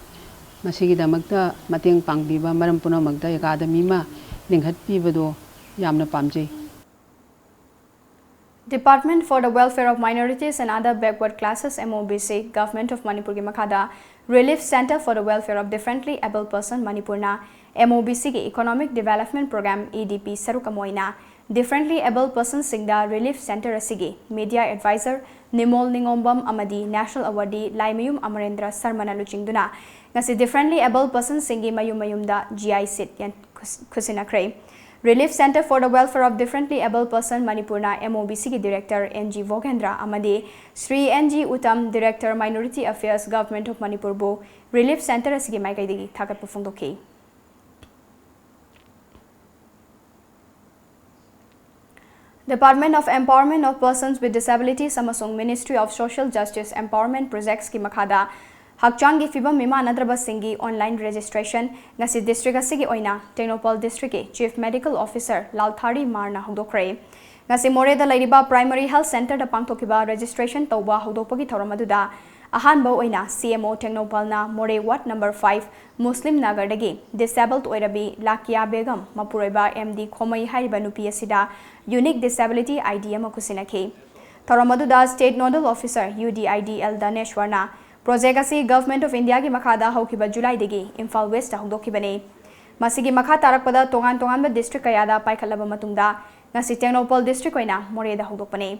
S9: Masigi damakta mateng pangbiba maram punamakta academy ma linghatpibado yamna pamjai.
S1: Department for the Welfare of Minorities and Other Backward Classes MOBC, Government of Manipur Makada, Relief Center for the Welfare of Differently Able Person Manipurna, MOBC ki Economic Development Program EDP Sarukamoina, Differently Able Person Singda Relief Center Asigi, Media Advisor Nimol Ningombam Amadi, National Awardee Laimayum Amarendra Sarmana Luchingduna, Ngasi Differently Able Person Singi Mayum Mayumda GI Sit Yan Kusinakre. Relief Center for the Welfare of Differently Able Person Manipurna MOBC ki Director NG Vogendra Amadi, Sri NG Utam Director Minority Affairs Government of Manipur Bo, Relief Center Asigi Maikaidigi Thakat Pufungdoki. Department of Empowerment of Persons with Disabilities amasung Ministry of Social Justice Empowerment Projects ki Makada Hakchangi Fibam Mima Nadraba Singi online registration ngasi district asigi oina Technopol district ki Chief Medical Officer Lalthari Marna Hudokre ngasi More da Lairiba Primary Health Center da pangtokiba registration tawba hudopagi thoramaduda ahanba oina CMO Technopol na More Ward number 5 Muslim Nagar dagi disabled oirabi Lakia Begum Mapuroiba MD Khomai hariba nupi asida unique disability ID amakusinaki thoramaduda State Nodal Officer UDID L Daneshwarna Project asi Government of India ki makhada haukiba July degi Imphal West ta hudokibane masigi makha tarakpada tongan ba district kayada paikhalaba matungda ngasi Technopol district oina More da hudokpane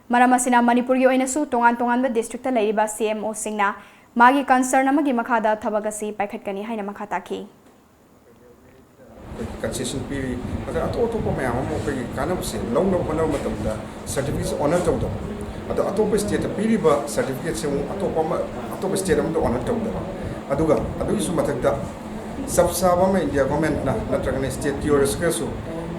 S1: maramasina Manipur gi oina su tongan ba district ta lairiba CMO singna magi concern amagi makhada thabagasi paikhatkani haina makhata ki
S10: concession piri ata ato mayam mo pe kanam se long no bana matamda certificates honor tawdo ado ato state piriba certificates mu ato state am do honor tawdo aduga adu isu matakda sabsaba ma India government na natragane state yours kesu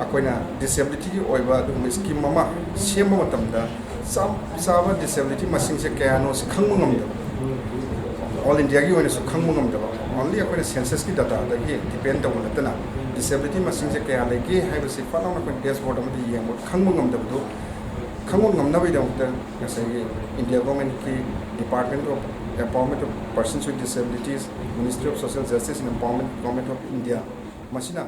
S10: akoina disability oiba du scheme mama sema matamda sabsaba disability masing se kayano se khangmungam all India gi wena su khangmungam da only akoina census ki data da gi depend on tana disability masing se kaya lagi hai basi fala na kon dashboard am di yeng khangmungam da do khangmungam na bai da ngasai India government ki Department of Empowerment of Persons with Disabilities, Ministry of Social Justice and Empowerment, Government of India. Masina,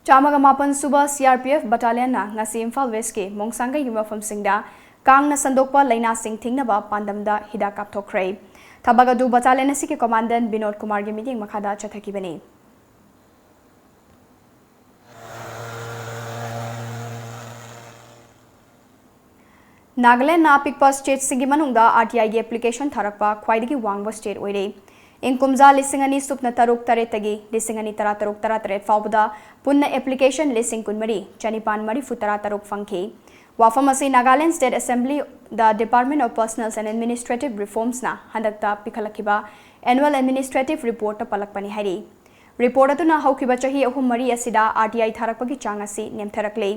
S1: Chamagamapan Suba CRPF Battalion na ngasi Imphal West ke Mongsangay Mafam Singda Kang na Sandokpa Laina Singh Thingnaba Pandamda Hida Kapthokre. Tabagadu Battalion si ke Commandant Binod Kumar gi meeting makhada chathakibani. Nagaland na apikpa state singi manungda RTI gi application tharakpa khwaidagi wangba state oire. ꯏꯪ ꯀꯨꯝꯖꯥ 2023 2033 ꯐꯥꯎꯕꯗ ꯄꯨꯟꯅ application 23,943 ꯐꯪꯈꯤ ꯋꯥꯐꯝ ꯑꯁꯤ Nagaland state assembly ꯗ department of personal ꯑꯦꯟड ꯑꯦꯗꯃꯤꯅꯤꯁꯇ꯭ꯔꯦꯇꯤቭ ꯔꯤꯐꯣꯔꯝꯁꯅ ꯍꯟꯗꯛꯇ ꯄꯤꯈꯠꯂꯛꯈꯤꯕ annual ꯑꯦꯗꯃꯤꯅꯤꯁꯇ꯭ꯔꯦꯇꯤቭ ꯔꯤꯄꯣꯔꯠꯇ ꯄꯜꯂꯛꯄꯅꯤ ꯍꯥꯏꯔꯤ ꯔꯤꯄꯣꯔꯠ ꯑꯗꯨꯅ ꯍꯧꯈꯤꯕ ꯆꯍꯤ 3-4 ꯑꯁꯤꯗ RTI ꯊꯥꯔꯛꯄꯒꯤ ꯆꯥꯡ ꯑꯁꯤ ꯅꯦꯝꯊꯔꯛꯂꯤ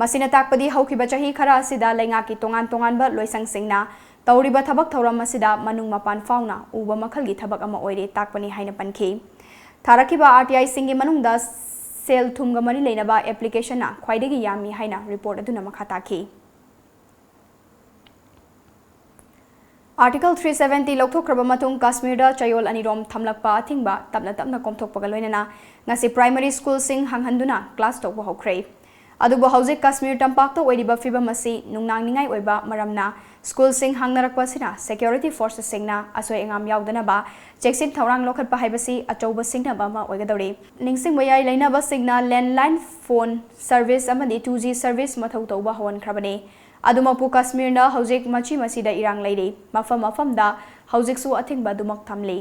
S1: ꯃꯁꯤꯅ ꯇꯥꯛꯄꯗꯤ ꯍꯧꯈꯤꯕ ꯆꯍꯤ ꯈꯔ ꯑꯁꯤꯗ ꯂꯩꯉꯥꯛꯀꯤ ꯇꯣꯉꯥꯟꯕ ꯂꯣꯏꯁꯪꯁꯤꯡꯅ ꯇꯧꯔꯤꯕ ꯊꯕꯛ ꯊꯧꯔꯝ ꯑꯁꯤꯗ ꯃꯅꯨꯡ ꯃꯄꯥꯟ ꯐꯥꯎꯅ ꯎꯕ ꯃꯈꯜꯒꯤ ꯊꯕꯛ ꯑꯃ ꯑꯣꯏꯔꯦ ꯇꯥꯛꯄꯅꯤ ꯍꯥꯏꯅ ꯄꯟꯈꯤ ꯊꯥꯔꯛꯈꯤꯕ RTI ꯁꯤꯡꯒꯤ ꯃꯅꯨꯡꯗ ꯁꯦꯜ ꯊꯨꯝꯒ ꯃꯔꯤ ꯂꯩꯅꯕ ꯑꯦꯄ꯭ꯂꯤꯀꯦꯁꯟꯅ ꯈ꯭ꯋꯥꯏꯗꯒꯤ ꯌꯥꯝꯃꯤ ꯍꯥꯏꯅ ꯔꯤꯄꯣꯔꯠ ꯑꯗꯨꯅ ꯃꯈꯥ ꯇꯥꯈꯤ Article 370 लौथोखरबा मतुंग काश्मीरदा चयोल अनिरोम थमलकपा अथिंगबा तपना तपना कोमथोकपगा लोइनना ngasi primary school sing hanghanduna class tawba hokhrei adubo hauzik kashmir tampakta oiriba fibam asi nungnangningai oiba maramna school sing hangnarakpa sina security forces singna asoi engam yaudana ba cheksin thorang lokhatpa haibasi achouba singna ba ma oigadori ningsing boyai leina ba singna landline phone service amadi 2G service mathau tawba hon khrabani adumapu kashmir na hauzik machi masida irang leiri mafam da hauzik su athingba dumak thamli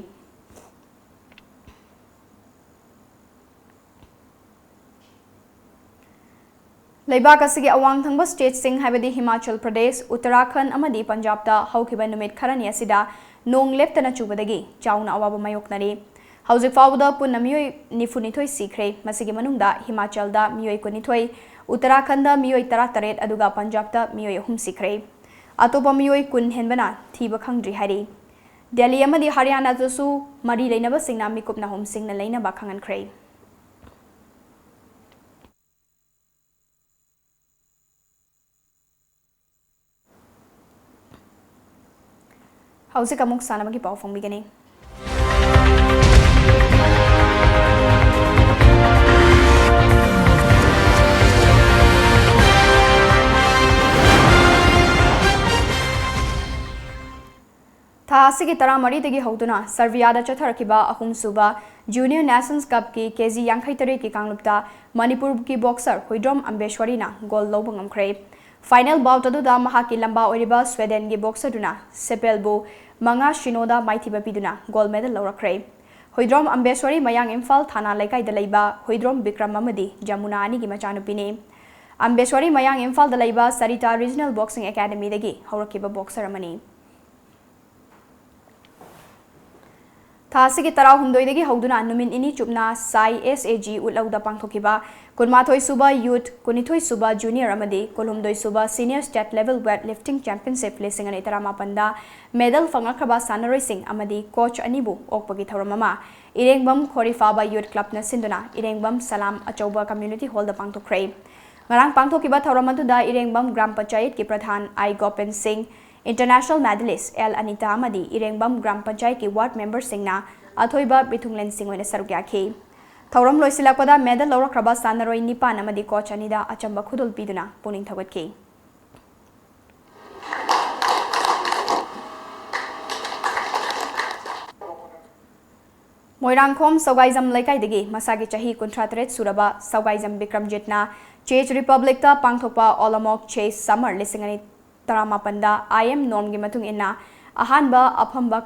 S1: Leibak asigi awang thangba state sing habadi Himachal Pradesh, Uttarakhand amadi Punjab da haukiba numit kharani asida nong leptana chubadagi chauna awaba mayoknari hauzik fawda punna miyoi nifunithoi sikre masigi manungda Himachal da miyoi kunithoi Uttarakhand da miyoi 38 aduga Punjab da miyoi 3 sikre atopa miyoi kun henbana thiba khangdri hari Delhi amadi Haryana dasu mari leinaba singna mikupna hom singna leinaba khangankhre Hauzik amuk sanamagi pau fongbigani Tha asigi taramari dagi hoduna Sarviyada chatharkiba ahum suba Junior Nations Cup ki KG 53 ki kanglupta Manipur ki boxer Hoidrom Ambeshwari na goal lawba ngamkhre Final bout aduda mahaki lamba oiriba Sweden gi boxer duna Sepelbu Manga Shinoda Maithiba piduna gold medal lawrakre Hoidrom Ambeshwari mayang Imphal thana laikai da leiba Hoidrom Bikram amadi Jamuna ani gi machanupini Ambeshwari mayang Imphal da leiba Sarita Regional Boxing Academy dagi hawrakiba boxer amani Thasigi tarau hundoidagi hauduna numin ini chupna sai SAG ulauda pangthokiba kunmathoi suba youth kunithoi suba junior amadi kolumdoi suba senior state level weightlifting championship lesing ani tarama panda medal fangakraba sanaroi sing amadi coach anibu okpagi thoramama irengbam khorifaba youth club na sinduna irengbam salam achauba community hall da pangthokre ngarang pangthokiba thoramadu da irengbam gram panchayat ki pradhan I Gopen Singh International medalist L Anita amadi irengbam gram panchayat ki ward member singna athoiba bithunglen sing oina sarugya khi thauram loisilakpada medal lawrakraba sanaroi nipan amadi coach anida achamba khudul piduna puning thawatki Moirangkhom Saugaijam laikai dagi masagi chahi 53 suraba Saugaijam Bikramjitna Chech Republic ta pangthokpa Olamok Chase Summer lisingani Tarama panda IM norm gi matung inna ahanba aphamba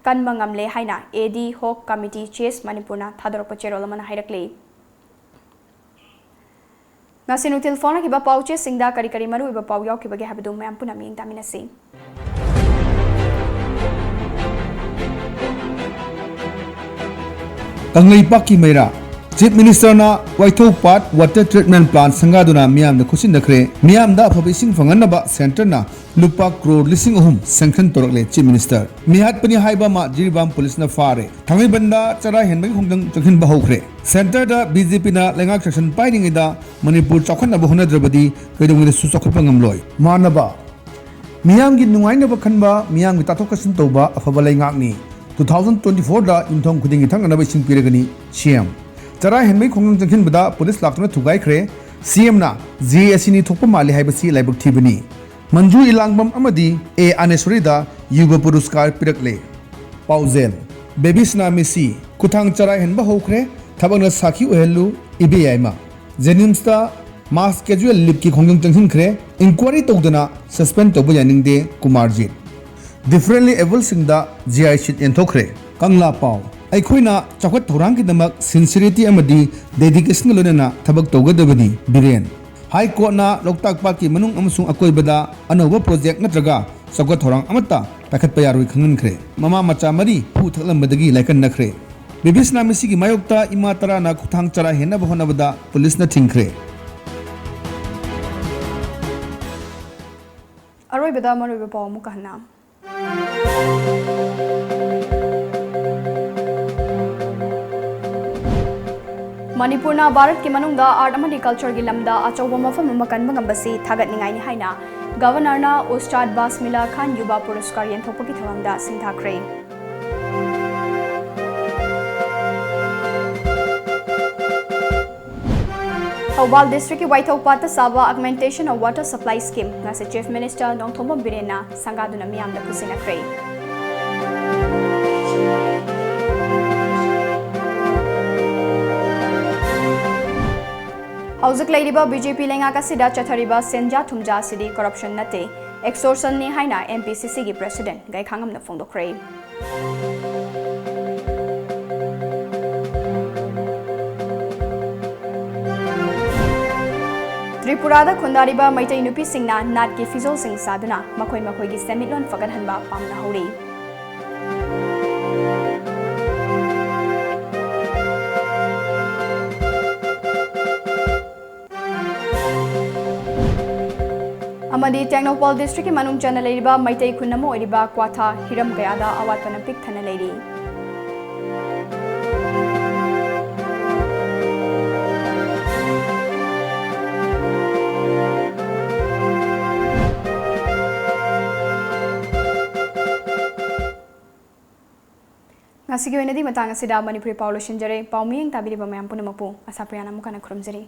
S1: kanba ngamle haina AD Hawk Committee Chase Manipurna thadorpa cherolamana hairakle Nasinu telephone ki ba pauche singda kari kari maru ba pau yaw ki bage habdu mayam puna mi taminasi
S13: Kanglai Paki Meira Chief Minister na Waithok Pat Water Treatment Plant sangaduna miyam na khusin nakre miyam da phabising fanganaba center na lupa crore lising ohum sanction torakle Chief Minister mihat pani haiba ma jiribam police na fare thangai banda chara henbai hongdang chakhin ba hokre center da BJP na lengak section pairing ida Manipur chokhan na bohna drabadi kaidong su chokha ngamloi manaba miyam gi nungai na bakhanba miyam gi tathok kasin toba afaba lengak ni 2024 da imthong khuding gi thangana ba sing piragani CM Tara henmai khongang jangkhin bada police laktuna thugai khre CM na JSC ni thokpa mali haibasi laibuk thibani Manju Ilangbam amadi A Aneswari da Yuga Puruskar pirakle Pauzel Babies na Messi kuthang chara henba hokre thabangna sakhi ohelu ibe yaima Jenims da mass casual leave ki khongang jangkhin khre inquiry tawdana suspend toba yaningde Kumarjit Differently able singda GI sheet enthokre Kangla Pau ꯑꯩꯈꯣꯏꯅ ꯆꯥꯎꯈꯠ ꯊꯧꯔꯥꯡꯒꯤꯗꯃꯛ ꯁꯤꯟꯁꯤꯌꯔꯤꯇꯤ ꯑꯃꯗꯤ ꯗꯦꯗꯤꯀꯦꯁꯟꯒ ꯂꯣꯏꯅꯅ ꯊꯕꯛ ꯇꯧꯒꯗꯕꯅꯤ ꯕꯤꯔꯦꯟ ꯍꯥꯏ ꯀꯣꯔꯠꯅ ꯂꯣꯛꯇꯥꯛ ꯄꯥꯠꯀꯤ ꯃꯅꯨꯡ ꯑꯃꯁꯨꯡ ꯑꯀꯣꯏꯕꯗ ꯑꯅꯧꯕ ꯄ꯭ꯔꯣꯖꯦꯛट ꯅꯠꯇ꯭ꯔꯒ ꯆꯥꯎꯈꯠ ꯊꯧꯔꯥꯡ ꯑꯃꯠꯇ ꯄꯥꯏꯈꯠꯄ ꯌꯥꯔꯣꯏ ꯈꯪꯍꯟꯈ꯭ꯔꯦ ꯃꯃꯥ ꯃꯆꯥ ꯃꯔꯤ ꯐꯨ ꯊꯛꯂꯝꯕꯗꯒꯤ ꯂꯥꯏꯀꯟꯅꯈ꯭ꯔꯦ ꯕꯤꯕꯤꯁꯅꯥ ꯃꯤꯁꯤꯒꯤ ꯃꯥꯌꯣꯛꯇ ꯏꯃꯥ ꯇꯔꯥꯅ ꯈꯨꯊꯥꯡ ꯆꯔꯥ ꯍꯦꯟꯅꯕ ꯍꯣꯠꯅꯕꯗ ꯄꯨꯂꯤꯁꯅ ꯊꯤꯡꯈ꯭ꯔꯦ
S1: ꯑꯔꯣꯏꯕꯗ ꯃꯔꯨꯑꯣꯏꯕ ꯄꯥꯎ ꯑꯃꯨꯛꯀ ꯍꯟꯅ ꯃꯅꯤꯄꯨꯔꯅ ꯚꯥꯔꯠꯀꯤ ꯃꯅꯨꯡꯗ ꯑꯥꯔꯠ ꯑꯃꯗꯤ ꯀꯜꯆꯔꯒꯤ ꯂꯝꯗ ꯑꯆꯧꯕ ꯃꯐꯝ ꯑꯃ ꯀꯟꯕ ꯉꯝꯕꯁꯤ ꯊꯥꯒꯠꯅꯤꯡꯉꯥꯏꯅꯤ ꯍꯥꯏꯅ ꯒꯚꯔꯅꯔꯅ ꯎꯁꯇꯥꯗ ꯕꯥꯁꯃꯤꯂꯥ ꯈꯥꯟ ꯌꯨꯕꯥ ꯄꯨꯔꯁꯀꯥꯔ ꯌꯦꯟꯊꯣꯛꯄꯒꯤ ꯊꯧꯔꯝꯗ ꯁꯤꯡꯊꯥꯈ꯭ꯔꯦ ꯊꯧꯕꯥꯜ ꯗꯤꯁꯇ꯭ꯔꯤꯛꯀꯤ ꯋꯥꯏꯊꯧꯄꯥꯠꯇ ꯁꯥꯕ ꯑꯒꯃꯦꯟꯇꯦꯁꯟ ꯑꯣꯐ ꯋꯥꯇꯔ ꯁꯄ꯭ꯂꯥꯏ ꯁ꯭ꯀꯤꯝ ꯉꯁꯤ ꯆꯤꯐ ꯃꯤꯅꯤꯁꯇꯔ ꯅꯣꯡꯊꯣꯝꯕꯝ ꯕꯤꯔꯦꯟꯅ ꯁꯪꯒꯥꯗꯨꯅ ꯃꯤꯌꯥꯝꯗ ꯈꯨꯠꯁꯤꯟꯅꯈ꯭ꯔꯦ ꯍꯧꯖꯤꯛ ꯂꯩꯔꯤꯕ ꯕꯤꯖꯦꯄꯤ ꯂꯩꯉꯥꯛ ꯑꯁꯤꯗ ꯆꯠꯊꯔꯤꯕ ꯁꯦꯟꯖꯥ ꯊꯨꯝꯖꯥ ꯑꯁꯤꯗꯤ ꯀꯔꯞꯁꯟ ꯅꯠꯇꯦ ꯑꯦꯛꯁꯇꯣꯔꯁꯟꯅꯤ ꯍꯥꯏꯅ MPCCꯒꯤ ꯄ꯭ꯔꯦꯁꯤꯗꯦꯟꯠ ꯒꯥꯏꯈꯥꯡꯉꯝꯅ ꯐꯣꯡꯗꯣꯛꯈ꯭ꯔꯦ ꯇ꯭ꯔꯤꯄꯨꯔꯥꯗ ꯈꯨꯟꯗꯥꯔꯤꯕ ꯃꯩꯇꯩ ꯅꯨꯄꯤꯁꯤꯡꯅ ꯅꯥꯠꯀꯤ ꯐꯤꯖꯣꯜꯁꯤꯡ ꯁꯥꯗꯨꯅ ꯃꯈꯣꯏꯒꯤ ꯁꯦꯟꯃꯤꯠꯂꯣꯟ ꯐꯒꯠꯍꯟꯕ ꯄꯥꯝꯅꯍꯧꯔꯤ amadi Technopol district manung chana leiriba maitai khun ama oiriba kwatha hiram kayada awatpana pik thana leiri ngasigi oinadi matang asida Manipuri Paulo Shinjare pauming tabiriba mayam punamapu ASHAPRIYA mukana khurumjari